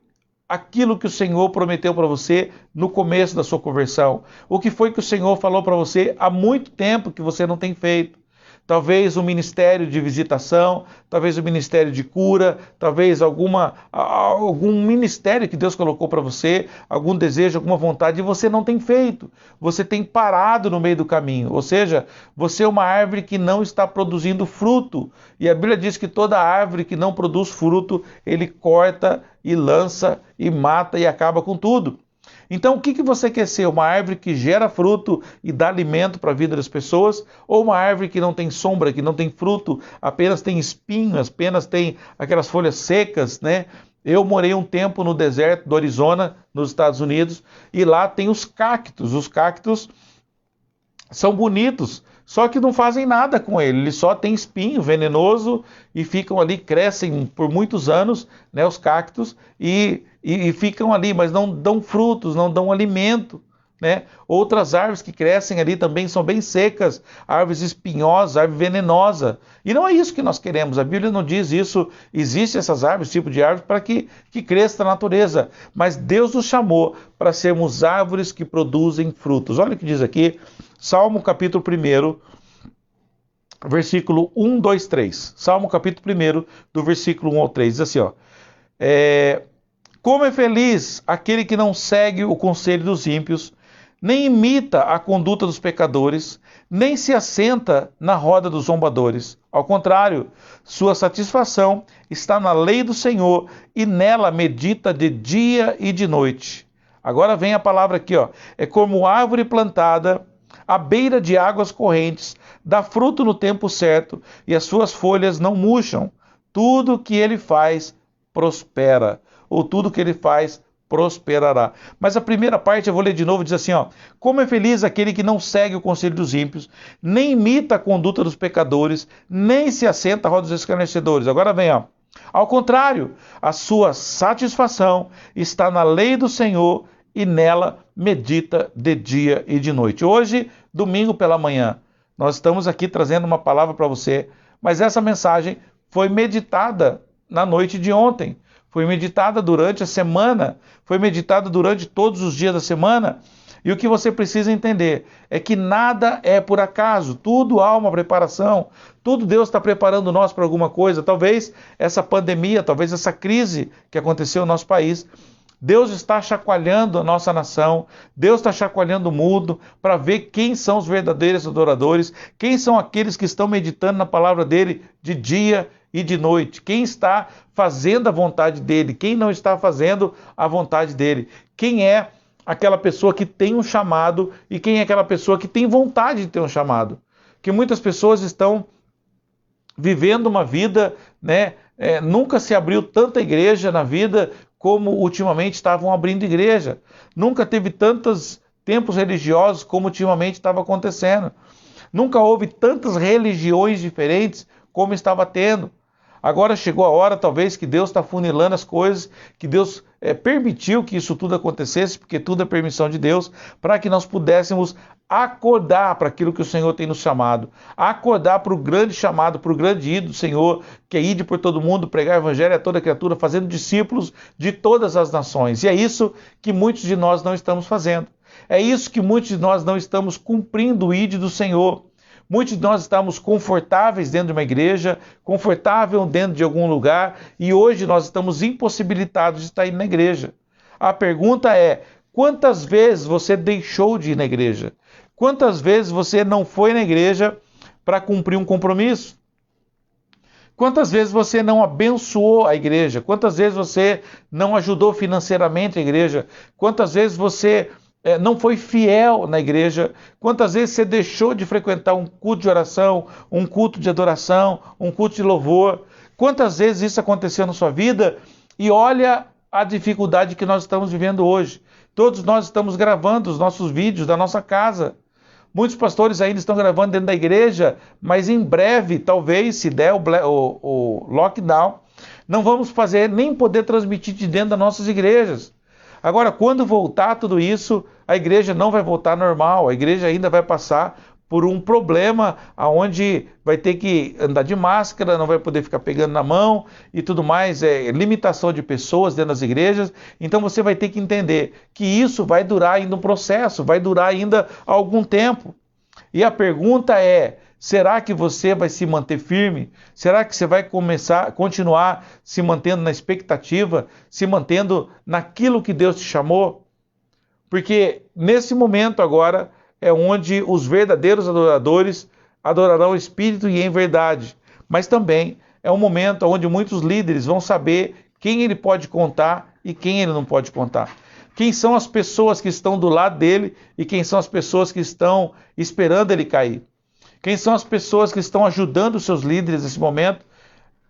aquilo que o Senhor prometeu para você no começo da sua conversão? O que foi que o Senhor falou para você há muito tempo que você não tem feito? Talvez um ministério de visitação, talvez um ministério de cura, talvez algum ministério que Deus colocou para você, algum desejo, alguma vontade, e você não tem feito. Você tem parado no meio do caminho. Ou seja, você é uma árvore que não está produzindo fruto. E a Bíblia diz que toda árvore que não produz fruto, Ele corta e lança e mata e acaba com tudo. Então, o que você quer ser? Uma árvore que gera fruto e dá alimento para a vida das pessoas? Ou uma árvore que não tem sombra, que não tem fruto, apenas tem espinhos, apenas tem aquelas folhas secas, né? Eu morei um tempo no deserto do Arizona, nos Estados Unidos, e lá tem os cactos. Os cactos são bonitos, só que não fazem nada com ele. Eles só têm espinho venenoso e ficam ali, crescem por muitos anos, né, os cactos, e ficam ali, mas não dão frutos, não dão alimento, né? Outras árvores que crescem ali também são bem secas, árvores espinhosas, árvore venenosa. E não é isso que nós queremos, a Bíblia não diz isso. Existem essas árvores, esse tipo de árvore, para que cresça na natureza. Mas Deus nos chamou para sermos árvores que produzem frutos. Olha o que diz aqui, Salmo capítulo 1, versículo 1, 2, 3. Salmo capítulo 1, do versículo 1 ao 3, diz assim, ó. Como é feliz aquele que não segue o conselho dos ímpios, nem imita a conduta dos pecadores, nem se assenta na roda dos zombadores. Ao contrário, sua satisfação está na lei do Senhor e nela medita de dia e de noite. Agora vem a palavra aqui, ó. É como árvore plantada à beira de águas correntes, dá fruto no tempo certo, e as suas folhas não murcham. Tudo que ele faz prospera, ou tudo que ele faz prosperará. Mas a primeira parte eu vou ler de novo, diz assim, ó: como é feliz aquele que não segue o conselho dos ímpios, nem imita a conduta dos pecadores, nem se assenta à roda dos escarnecedores. Agora vem, ó: ao contrário, a sua satisfação está na lei do Senhor, e nela medita de dia e de noite. Hoje, domingo pela manhã, nós estamos aqui trazendo uma palavra para você, mas essa mensagem foi meditada na noite de ontem, foi meditada durante a semana, foi meditada durante todos os dias da semana. E o que você precisa entender é que nada é por acaso, tudo há uma preparação, tudo Deus está preparando nós para alguma coisa. Talvez essa pandemia, talvez essa crise que aconteceu no nosso país, Deus está chacoalhando a nossa nação, Deus está chacoalhando o mundo para ver quem são os verdadeiros adoradores, quem são aqueles que estão meditando na palavra dele de dia e de noite, quem está fazendo a vontade dele, quem não está fazendo a vontade dele, quem é aquela pessoa que tem um chamado e quem é aquela pessoa que tem vontade de ter um chamado. Que muitas pessoas estão vivendo uma vida, né? Nunca se abriu tanta igreja na vida como ultimamente estavam abrindo igreja. Nunca teve tantos templos religiosos como ultimamente estava acontecendo. Nunca houve tantas religiões diferentes como estava tendo. Agora chegou a hora, talvez, que Deus está funilando as coisas, que Deus permitiu que isso tudo acontecesse, porque tudo é permissão de Deus, para que nós pudéssemos acordar para aquilo que o Senhor tem nos chamado, acordar para o grande chamado, para o grande ídolo do Senhor, que é ir por todo mundo, pregar o evangelho a toda criatura, fazendo discípulos de todas as nações. E é isso que muitos de nós não estamos fazendo. É isso que muitos de nós não estamos cumprindo o ídolo do Senhor. Muitos de nós estamos confortáveis dentro de uma igreja, confortável dentro de algum lugar, e hoje nós estamos impossibilitados de estar indo na igreja. A pergunta é: quantas vezes você deixou de ir na igreja? Quantas vezes você não foi na igreja para cumprir um compromisso? Quantas vezes você não abençoou a igreja? Quantas vezes você não ajudou financeiramente a igreja? Quantas vezes você não foi fiel na igreja? Quantas vezes você deixou de frequentar um culto de oração, um culto de adoração, um culto de louvor? Quantas vezes isso aconteceu na sua vida? E olha a dificuldade que nós estamos vivendo hoje. Todos nós estamos gravando os nossos vídeos da nossa casa. Muitos pastores ainda estão gravando dentro da igreja, mas em breve, talvez, se der o lockdown, não vamos fazer nem poder transmitir de dentro das nossas igrejas. Agora, quando voltar tudo isso, a igreja não vai voltar normal, a igreja ainda vai passar por um problema onde vai ter que andar de máscara, não vai poder ficar pegando na mão e tudo mais, limitação de pessoas dentro das igrejas. Então você vai ter que entender que isso vai durar ainda um processo, vai durar ainda algum tempo. E a pergunta é: será que você vai se manter firme? Será que você vai continuar se mantendo na expectativa, se mantendo naquilo que Deus te chamou? Porque nesse momento agora é onde os verdadeiros adoradores adorarão o Espírito e em verdade. Mas também é um momento onde muitos líderes vão saber quem ele pode contar e quem ele não pode contar. Quem são as pessoas que estão do lado dele e quem são as pessoas que estão esperando ele cair. Quem são as pessoas que estão ajudando os seus líderes nesse momento,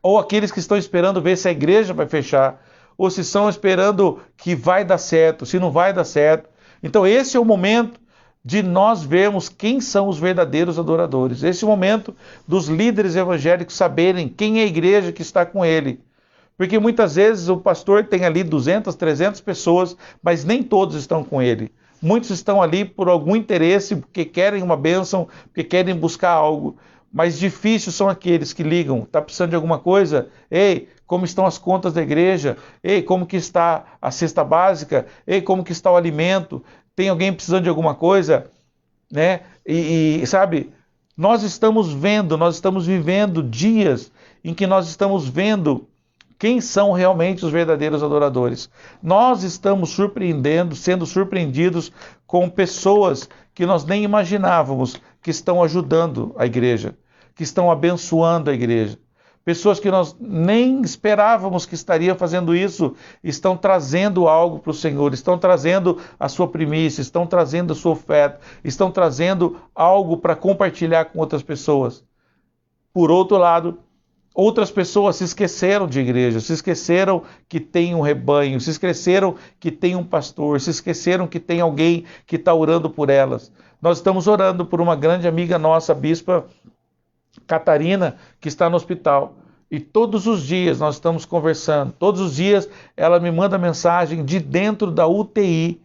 ou aqueles que estão esperando ver se a igreja vai fechar, ou se estão esperando que vai dar certo, se não vai dar certo. Então esse é o momento de nós vermos quem são os verdadeiros adoradores. Esse é o momento dos líderes evangélicos saberem quem é a igreja que está com ele. Porque muitas vezes o pastor tem ali 200, 300 pessoas, mas nem todos estão com ele. Muitos estão ali por algum interesse, porque querem uma bênção, porque querem buscar algo. Mas difíceis são aqueles que ligam: está precisando de alguma coisa? Ei, como estão as contas da igreja? Ei, como que está a cesta básica? Ei, como que está o alimento? Tem alguém precisando de alguma coisa? Né? E sabe, nós estamos vivendo dias em que nós estamos vendo quem são realmente os verdadeiros adoradores. Nós estamos sendo surpreendidos com pessoas que nós nem imaginávamos que estão ajudando a igreja, que estão abençoando a igreja. Pessoas que nós nem esperávamos que estariam fazendo isso, estão trazendo algo para o Senhor, estão trazendo a sua primícia, estão trazendo a sua oferta, estão trazendo algo para compartilhar com outras pessoas. Por outro lado, outras pessoas se esqueceram de igreja, se esqueceram que tem um rebanho, se esqueceram que tem um pastor, se esqueceram que tem alguém que está orando por elas. Nós estamos orando por uma grande amiga nossa, a bispa Catarina, que está no hospital. E todos os dias nós estamos conversando. Todos os dias ela me manda mensagem de dentro da UTI.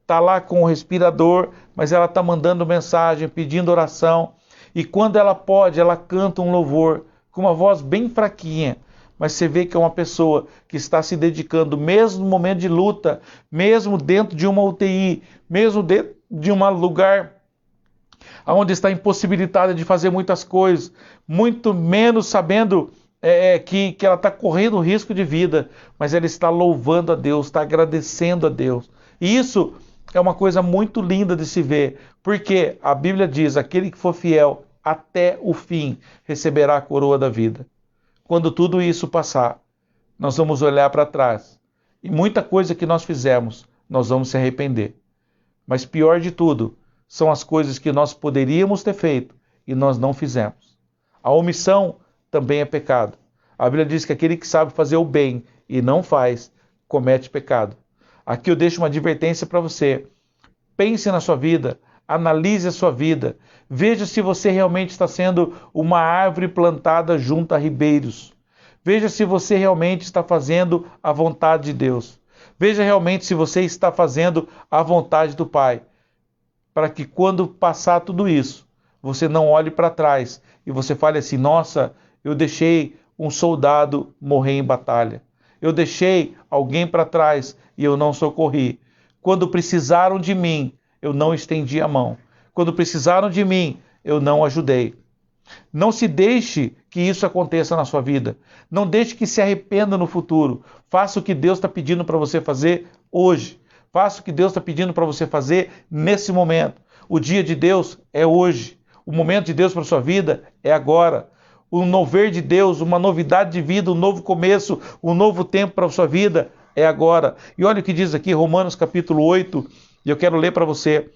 Está lá com o respirador, mas ela está mandando mensagem, pedindo oração. E quando ela pode, ela canta um louvor com uma voz bem fraquinha. Mas você vê que é uma pessoa que está se dedicando, mesmo no momento de luta, mesmo dentro de uma UTI, mesmo dentro de um lugar onde está impossibilitada de fazer muitas coisas, muito menos sabendo que ela está correndo risco de vida, mas ela está louvando a Deus, está agradecendo a Deus. E isso é uma coisa muito linda de se ver, porque a Bíblia diz, aquele que for fiel até o fim receberá a coroa da vida. Quando tudo isso passar, nós vamos olhar para trás, e muita coisa que nós fizemos, nós vamos se arrepender. Mas pior de tudo, são as coisas que nós poderíamos ter feito e nós não fizemos. A omissão também é pecado. A Bíblia diz que aquele que sabe fazer o bem e não faz, comete pecado. Aqui eu deixo uma advertência para você. Pense na sua vida, analise a sua vida, veja se você realmente está sendo uma árvore plantada junto a ribeiros. Veja se você realmente está fazendo a vontade de Deus. Veja realmente se você está fazendo a vontade do Pai. Para que quando passar tudo isso, você não olhe para trás e você fale assim, nossa, eu deixei um soldado morrer em batalha. Eu deixei alguém para trás e eu não socorri. Quando precisaram de mim, eu não estendi a mão. Quando precisaram de mim, eu não ajudei. Não se deixe que isso aconteça na sua vida. Não deixe que se arrependa no futuro. Faça o que Deus está pedindo para você fazer hoje. Faça o que Deus está pedindo para você fazer nesse momento. O dia de Deus é hoje. O momento de Deus para a sua vida é agora. O mover de Deus, uma novidade de vida, um novo começo, um novo tempo para a sua vida é agora. E olha o que diz aqui, Romanos capítulo 8, e eu quero ler para você.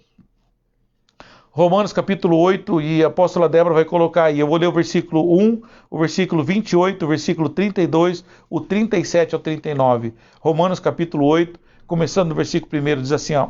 Romanos capítulo 8, e a apóstola Débora vai colocar aí. Eu vou ler o versículo 1, o versículo 28, o versículo 32, o 37 ao 39. Romanos capítulo 8, começando no versículo 1, diz assim, ó.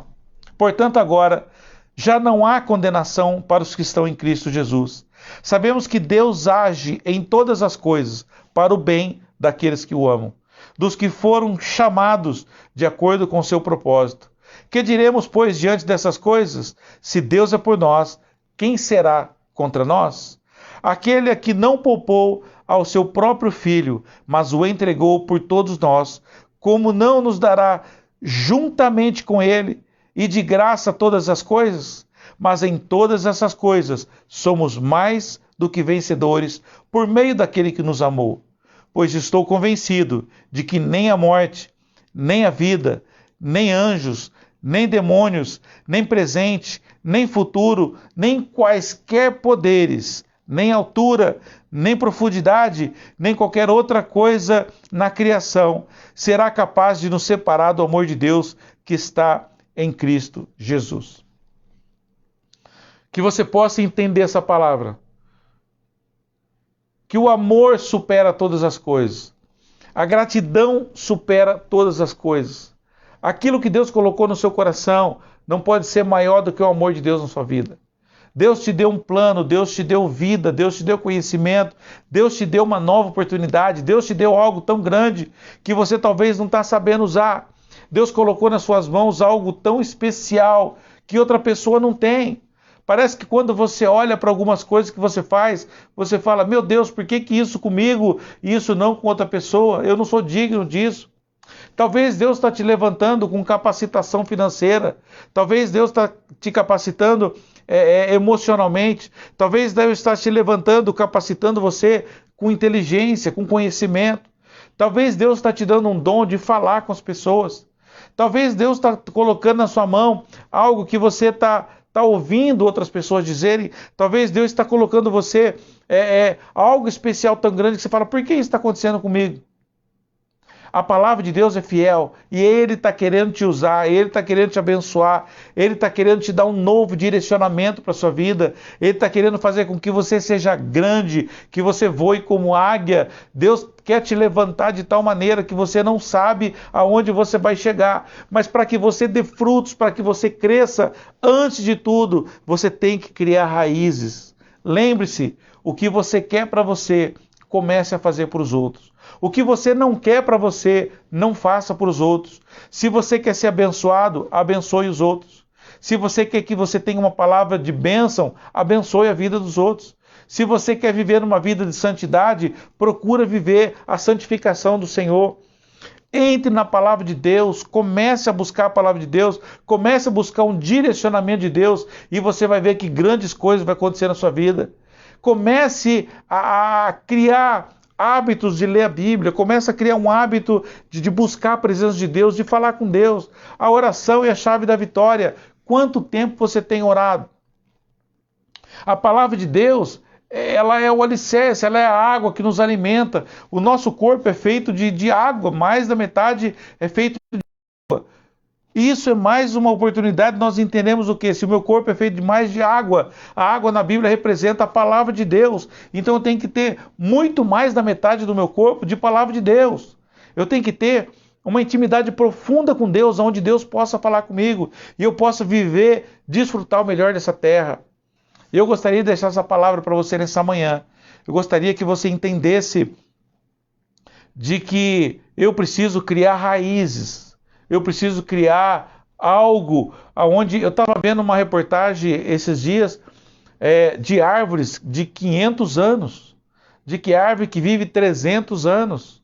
Portanto, agora já não há condenação para os que estão em Cristo Jesus. Sabemos que Deus age em todas as coisas para o bem daqueles que o amam, dos que foram chamados de acordo com seu propósito. Que diremos, pois, diante dessas coisas? Se Deus é por nós, quem será contra nós? Aquele a que não poupou ao seu próprio Filho, mas o entregou por todos nós, como não nos dará juntamente com ele e de graça todas as coisas? Mas em todas essas coisas somos mais do que vencedores por meio daquele que nos amou. Pois estou convencido de que nem a morte, nem a vida, nem anjos, nem demônios, nem presente, nem futuro, nem quaisquer poderes, nem altura, nem profundidade, nem qualquer outra coisa na criação será capaz de nos separar do amor de Deus que está em Cristo Jesus. Que você possa entender essa palavra. Que o amor supera todas as coisas. A gratidão supera todas as coisas. Aquilo que Deus colocou no seu coração não pode ser maior do que o amor de Deus na sua vida. Deus te deu um plano, Deus te deu vida, Deus te deu conhecimento, Deus te deu uma nova oportunidade, Deus te deu algo tão grande que você talvez não está sabendo usar. Deus colocou nas suas mãos algo tão especial que outra pessoa não tem. Parece que quando você olha para algumas coisas que você faz, você fala, meu Deus, por que isso comigo e isso não com outra pessoa? Eu não sou digno disso. Talvez Deus está te levantando com capacitação financeira. Talvez Deus está te capacitando emocionalmente. Talvez Deus está te levantando, capacitando você com inteligência, com conhecimento. Talvez Deus está te dando um dom de falar com as pessoas. Talvez Deus está colocando na sua mão algo que você está está ouvindo outras pessoas dizerem, talvez Deus está colocando você algo especial tão grande que você fala, por que isso está acontecendo comigo? A palavra de Deus é fiel e Ele está querendo te usar, Ele está querendo te abençoar, Ele está querendo te dar um novo direcionamento para a sua vida, Ele está querendo fazer com que você seja grande, que você voe como águia. Deus quer te levantar de tal maneira que você não sabe aonde você vai chegar, mas para que você dê frutos, para que você cresça, antes de tudo, você tem que criar raízes. Lembre-se, o que você quer para você, comece a fazer para os outros. O que você não quer para você, não faça para os outros. Se você quer ser abençoado, abençoe os outros. Se você quer que você tenha uma palavra de bênção, abençoe a vida dos outros. Se você quer viver uma vida de santidade, procura viver a santificação do Senhor. Entre na palavra de Deus, comece a buscar a palavra de Deus, comece a buscar um direcionamento de Deus e você vai ver que grandes coisas vão acontecer na sua vida. Comece a criar hábitos de ler a Bíblia, comece a criar um hábito de buscar a presença de Deus, de falar com Deus. A oração é a chave da vitória. Quanto tempo você tem orado? A palavra de Deus, ela é o alicerce, ela é a água que nos alimenta. O nosso corpo é feito de água, mais da metade é feito de água. Isso é mais uma oportunidade, nós entendemos o quê? Se o meu corpo é feito mais de água, a água na Bíblia representa a palavra de Deus. Então eu tenho que ter muito mais da metade do meu corpo de palavra de Deus. Eu tenho que ter uma intimidade profunda com Deus, onde Deus possa falar comigo e eu possa viver, desfrutar o melhor dessa terra. Eu gostaria de deixar essa palavra para você nessa manhã. Eu gostaria que você entendesse de que eu preciso criar raízes. Eu preciso criar algo aonde eu estava vendo uma reportagem esses dias de árvores de 500 anos, de que árvore que vive 300 anos.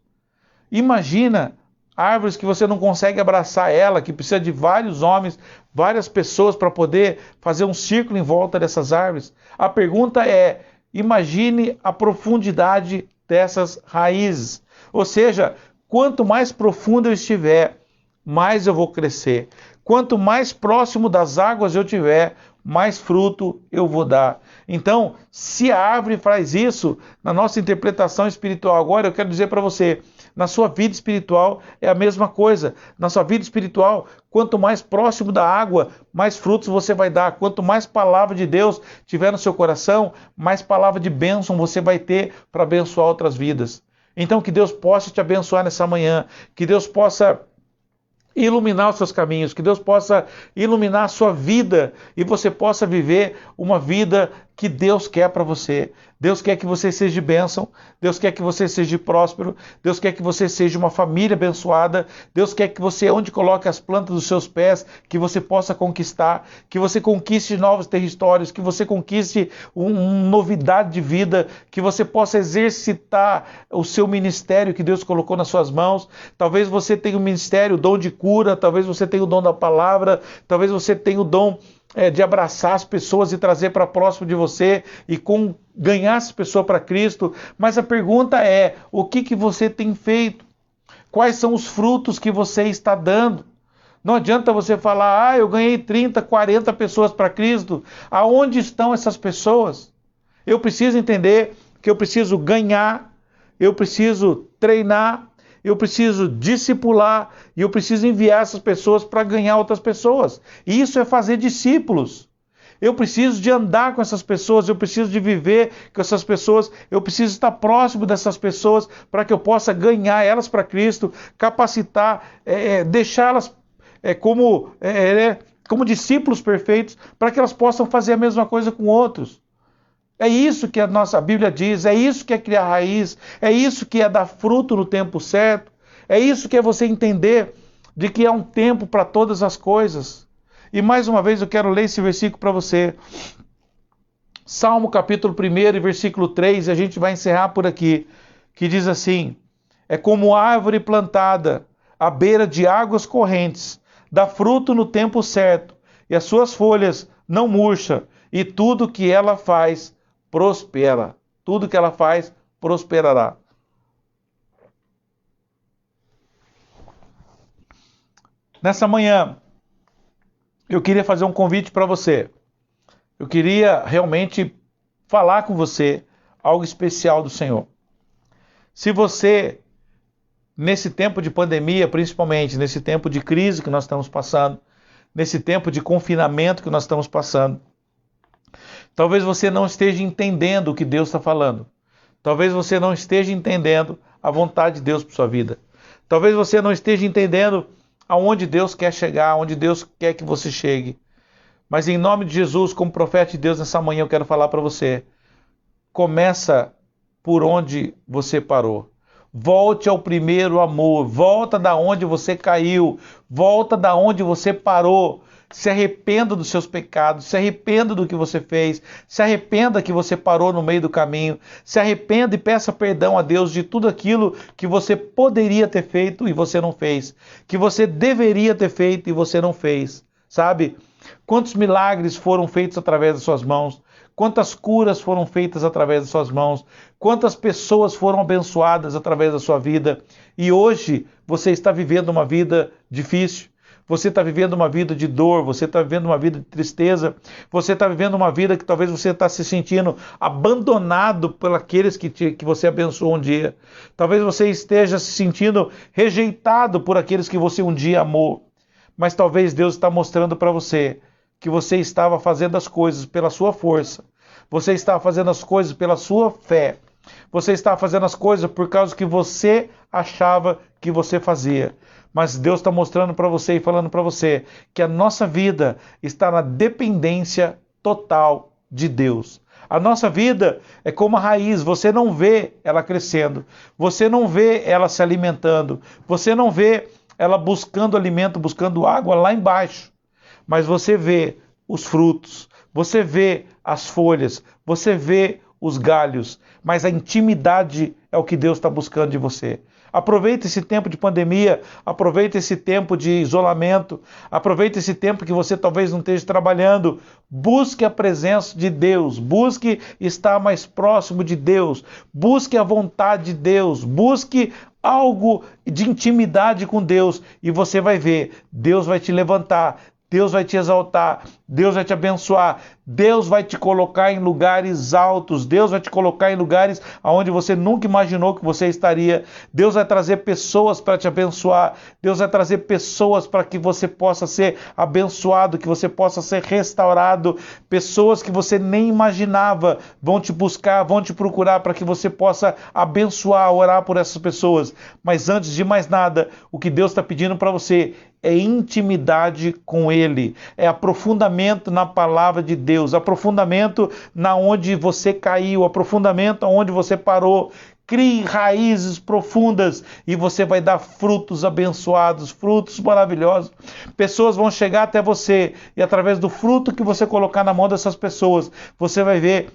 Imagina árvores que você não consegue abraçar ela, que precisa de vários homens, várias pessoas para poder fazer um círculo em volta dessas árvores. A pergunta é, imagine a profundidade dessas raízes. Ou seja, quanto mais profundo eu estiver, mais eu vou crescer. Quanto mais próximo das águas eu tiver, mais fruto eu vou dar. Então, se a árvore faz isso, na nossa interpretação espiritual agora, eu quero dizer para você, na sua vida espiritual é a mesma coisa. Na sua vida espiritual, quanto mais próximo da água, mais frutos você vai dar. Quanto mais palavra de Deus tiver no seu coração, mais palavra de bênção você vai ter para abençoar outras vidas. Então, que Deus possa te abençoar nessa manhã, que Deus possa iluminar os seus caminhos, que Deus possa iluminar a sua vida e você possa viver uma vida que Deus quer para você. Deus quer que você seja de bênção, Deus quer que você seja próspero, Deus quer que você seja uma família abençoada, Deus quer que você, onde coloque as plantas dos seus pés, que você possa conquistar, que você conquiste novos territórios, que você conquiste uma novidade de vida, que você possa exercitar o seu ministério que Deus colocou nas suas mãos. Talvez você tenha um ministério, o dom de cura, talvez você tenha o dom da palavra, talvez você tenha o dom de abraçar as pessoas e trazer para próximo de você e ganhar as pessoas para Cristo. Mas a pergunta é, o que você tem feito? Quais são os frutos que você está dando? Não adianta você falar, eu ganhei 30, 40 pessoas para Cristo. Aonde estão essas pessoas? Eu preciso entender que eu preciso ganhar, eu preciso treinar, eu preciso discipular e eu preciso enviar essas pessoas para ganhar outras pessoas. E isso é fazer discípulos. Eu preciso de andar com essas pessoas, eu preciso de viver com essas pessoas, eu preciso estar próximo dessas pessoas para que eu possa ganhar elas para Cristo, capacitar, deixá-las como discípulos perfeitos, para que elas possam fazer a mesma coisa com outros. É isso que a nossa Bíblia diz, é isso que é criar raiz, é isso que é dar fruto no tempo certo, é isso que é você entender de que há um tempo para todas as coisas. E mais uma vez eu quero ler esse versículo para você. Salmo capítulo 1 versículo 3, e a gente vai encerrar por aqui, que diz assim, é como árvore plantada à beira de águas correntes, dá fruto no tempo certo, e as suas folhas não murcham, e tudo que ela faz prospera. Tudo que ela faz prosperará. Nessa manhã, eu queria fazer um convite para você. eu queria realmente falar com você algo especial do Senhor. Se você, nesse tempo de pandemia, principalmente nesse tempo de crise que nós estamos passando, nesse tempo de confinamento que nós estamos passando, talvez você não esteja entendendo o que Deus está falando. Talvez você não esteja entendendo a vontade de Deus para sua vida. Talvez você não esteja entendendo aonde Deus quer chegar, aonde Deus quer que você chegue. Mas em nome de Jesus, como profeta de Deus, nessa manhã eu quero falar para você. Começa por onde você parou. Volte ao primeiro amor. Volta da onde você caiu. Volta da onde você parou. Se arrependa dos seus pecados. Se arrependa do que você fez. Se arrependa que você parou no meio do caminho. Se arrependa e peça perdão a Deus de tudo aquilo que você poderia ter feito e você não fez. Que você deveria ter feito e você não fez. Sabe? Quantos milagres foram feitos através das suas mãos? Quantas curas foram feitas através das suas mãos? Quantas pessoas foram abençoadas através da sua vida? E hoje você está vivendo uma vida difícil. Você está vivendo uma vida de dor, você está vivendo uma vida de tristeza, você está vivendo uma vida que talvez você está se sentindo abandonado por aqueles que você abençoou um dia. Talvez você esteja se sentindo rejeitado por aqueles que você um dia amou. Mas talvez Deus está mostrando para você que você estava fazendo as coisas pela sua força. Você estava fazendo as coisas pela sua fé. Você estava fazendo as coisas por causa que você achava que você fazia. Mas Deus está mostrando para você e falando para você que a nossa vida está na dependência total de Deus. A nossa vida é como a raiz, você não vê ela crescendo, você não vê ela se alimentando, você não vê ela buscando alimento, buscando água lá embaixo. Mas você vê os frutos, você vê as folhas, você vê os galhos, mas a intimidade é o que Deus está buscando de você. Aproveite esse tempo de pandemia, aproveite esse tempo de isolamento, aproveite esse tempo que você talvez não esteja trabalhando. Busque a presença de Deus, busque estar mais próximo de Deus, busque a vontade de Deus, busque algo de intimidade com Deus e você vai ver, Deus vai te levantar, Deus vai te exaltar, Deus vai te abençoar, Deus vai te colocar em lugares altos, Deus vai te colocar em lugares onde você nunca imaginou que você estaria. Deus vai trazer pessoas para te abençoar, Deus vai trazer pessoas para que você possa ser abençoado, que você possa ser restaurado. Pessoas que você nem imaginava vão te buscar, vão te procurar para que você possa abençoar, orar por essas pessoas. Mas antes de mais nada, o que Deus está pedindo para você é intimidade com Ele, é aprofundamento na palavra de Deus, aprofundamento na onde você caiu, aprofundamento onde você parou. Crie raízes profundas e você vai dar frutos abençoados, frutos maravilhosos. Pessoas vão chegar até você e através do fruto que você colocar na mão dessas pessoas, você vai ver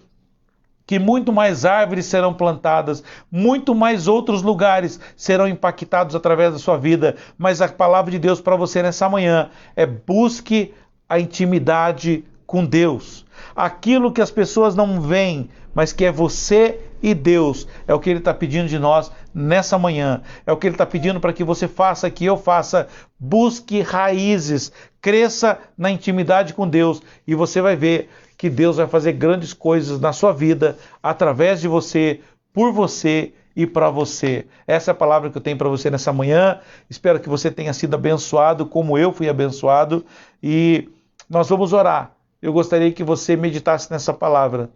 que muito mais árvores serão plantadas, muito mais outros lugares serão impactados através da sua vida. Mas a palavra de Deus para você nessa manhã é: busque a intimidade com Deus. Aquilo que as pessoas não veem, mas que é você e Deus, é o que Ele está pedindo de nós nessa manhã. É o que Ele está pedindo para que você faça, que eu faça. Busque raízes, cresça na intimidade com Deus e você vai ver que Deus vai fazer grandes coisas na sua vida, através de você, por você e para você. Essa é a palavra que eu tenho para você nessa manhã. Espero que você tenha sido abençoado como eu fui abençoado. E nós vamos orar. Eu gostaria que você meditasse nessa palavra.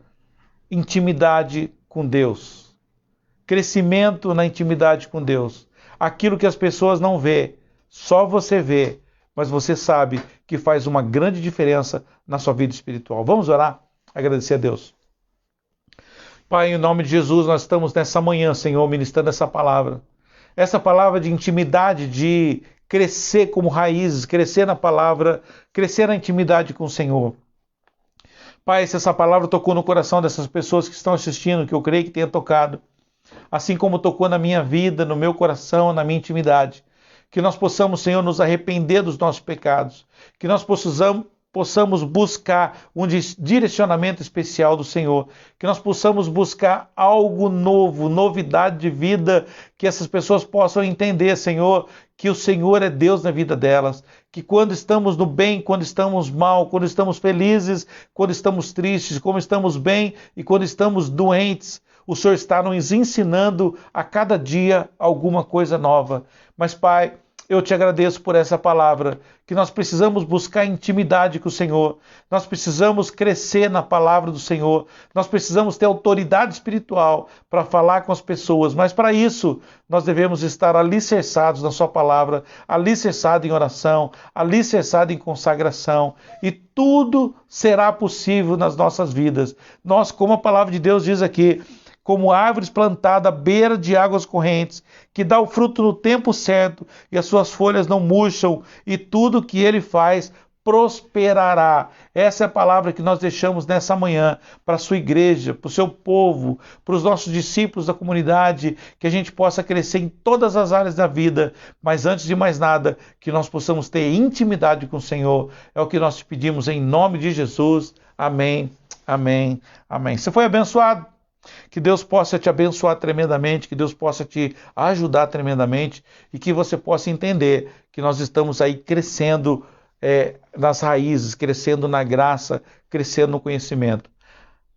Intimidade com Deus. Crescimento na intimidade com Deus. Aquilo que as pessoas não vê, só você vê. Mas você sabe que faz uma grande diferença na sua vida espiritual. Vamos orar? Agradecer a Deus. Pai, em nome de Jesus, nós estamos nessa manhã, Senhor, ministrando essa palavra. Essa palavra de intimidade, de crescer como raízes, crescer na palavra, crescer na intimidade com o Senhor. Pai, se essa palavra tocou no coração dessas pessoas que estão assistindo, que eu creio que tenha tocado, assim como tocou na minha vida, no meu coração, na minha intimidade, que nós possamos, Senhor, nos arrepender dos nossos pecados, que nós possamos buscar um direcionamento especial do Senhor, que nós possamos buscar algo novo, novidade de vida, que essas pessoas possam entender, Senhor, que o Senhor é Deus na vida delas, que quando estamos no bem, quando estamos mal, quando estamos felizes, quando estamos tristes, quando estamos bem e quando estamos doentes, o Senhor está nos ensinando a cada dia alguma coisa nova. Mas, Pai, eu te agradeço por essa palavra, que nós precisamos buscar intimidade com o Senhor, nós precisamos crescer na palavra do Senhor, nós precisamos ter autoridade espiritual para falar com as pessoas, mas para isso nós devemos estar alicerçados na sua palavra, alicerçados em oração, alicerçados em consagração, e tudo será possível nas nossas vidas. Nós, como a palavra de Deus diz aqui, como árvores plantadas à beira de águas correntes, que dá o fruto no tempo certo, e as suas folhas não murcham, e tudo que ele faz prosperará. Essa é a palavra que nós deixamos nessa manhã para a sua igreja, para o seu povo, para os nossos discípulos da comunidade, que a gente possa crescer em todas as áreas da vida, mas antes de mais nada, que nós possamos ter intimidade com o Senhor. É o que nós te pedimos em nome de Jesus. Amém, amém, amém. Você foi abençoado? Que Deus possa te abençoar tremendamente, que Deus possa te ajudar tremendamente e que você possa entender que nós estamos aí crescendo nas raízes, crescendo na graça, crescendo no conhecimento.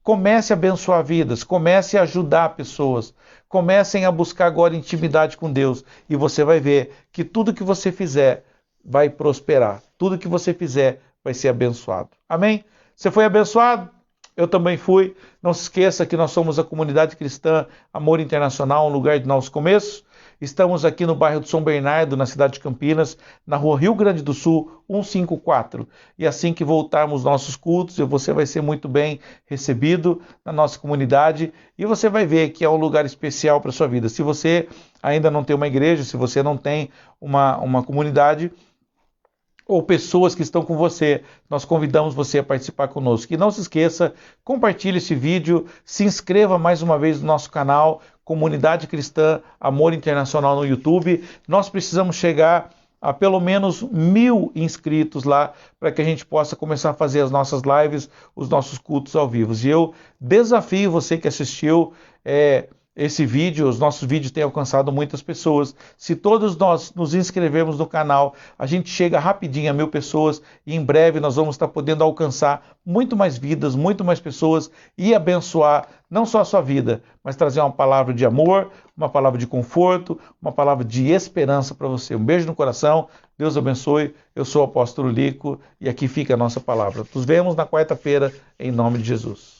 Comece a abençoar vidas, comece a ajudar pessoas, comecem a buscar agora intimidade com Deus e você vai ver que tudo que você fizer vai prosperar, tudo que você fizer vai ser abençoado. Amém? Você foi abençoado? Eu também fui. Não se esqueça que nós somos a comunidade cristã Amor Internacional, um lugar de novos começos. Estamos aqui no bairro de São Bernardo, na cidade de Campinas, na rua Rio Grande do Sul, 154. E assim que voltarmos nossos cultos, você vai ser muito bem recebido na nossa comunidade e você vai ver que é um lugar especial para a sua vida. Se você ainda não tem uma igreja, se você não tem uma comunidade, ou pessoas que estão com você, nós convidamos você a participar conosco. E não se esqueça, compartilhe esse vídeo, se inscreva mais uma vez no nosso canal, Comunidade Cristã Amor Internacional no YouTube. Nós precisamos chegar a pelo menos 1000 inscritos lá, para que a gente possa começar a fazer as nossas lives, os nossos cultos ao vivo. E eu desafio você que assistiu esse vídeo, os nossos vídeos têm alcançado muitas pessoas. Se todos nós nos inscrevermos no canal, a gente chega rapidinho a 1000 pessoas e em breve nós vamos estar podendo alcançar muito mais vidas, muito mais pessoas e abençoar não só a sua vida, mas trazer uma palavra de amor, uma palavra de conforto, uma palavra de esperança para você. Um beijo no coração, Deus abençoe. Eu sou o apóstolo Lico e aqui fica a nossa palavra. Nos vemos na quarta-feira em nome de Jesus.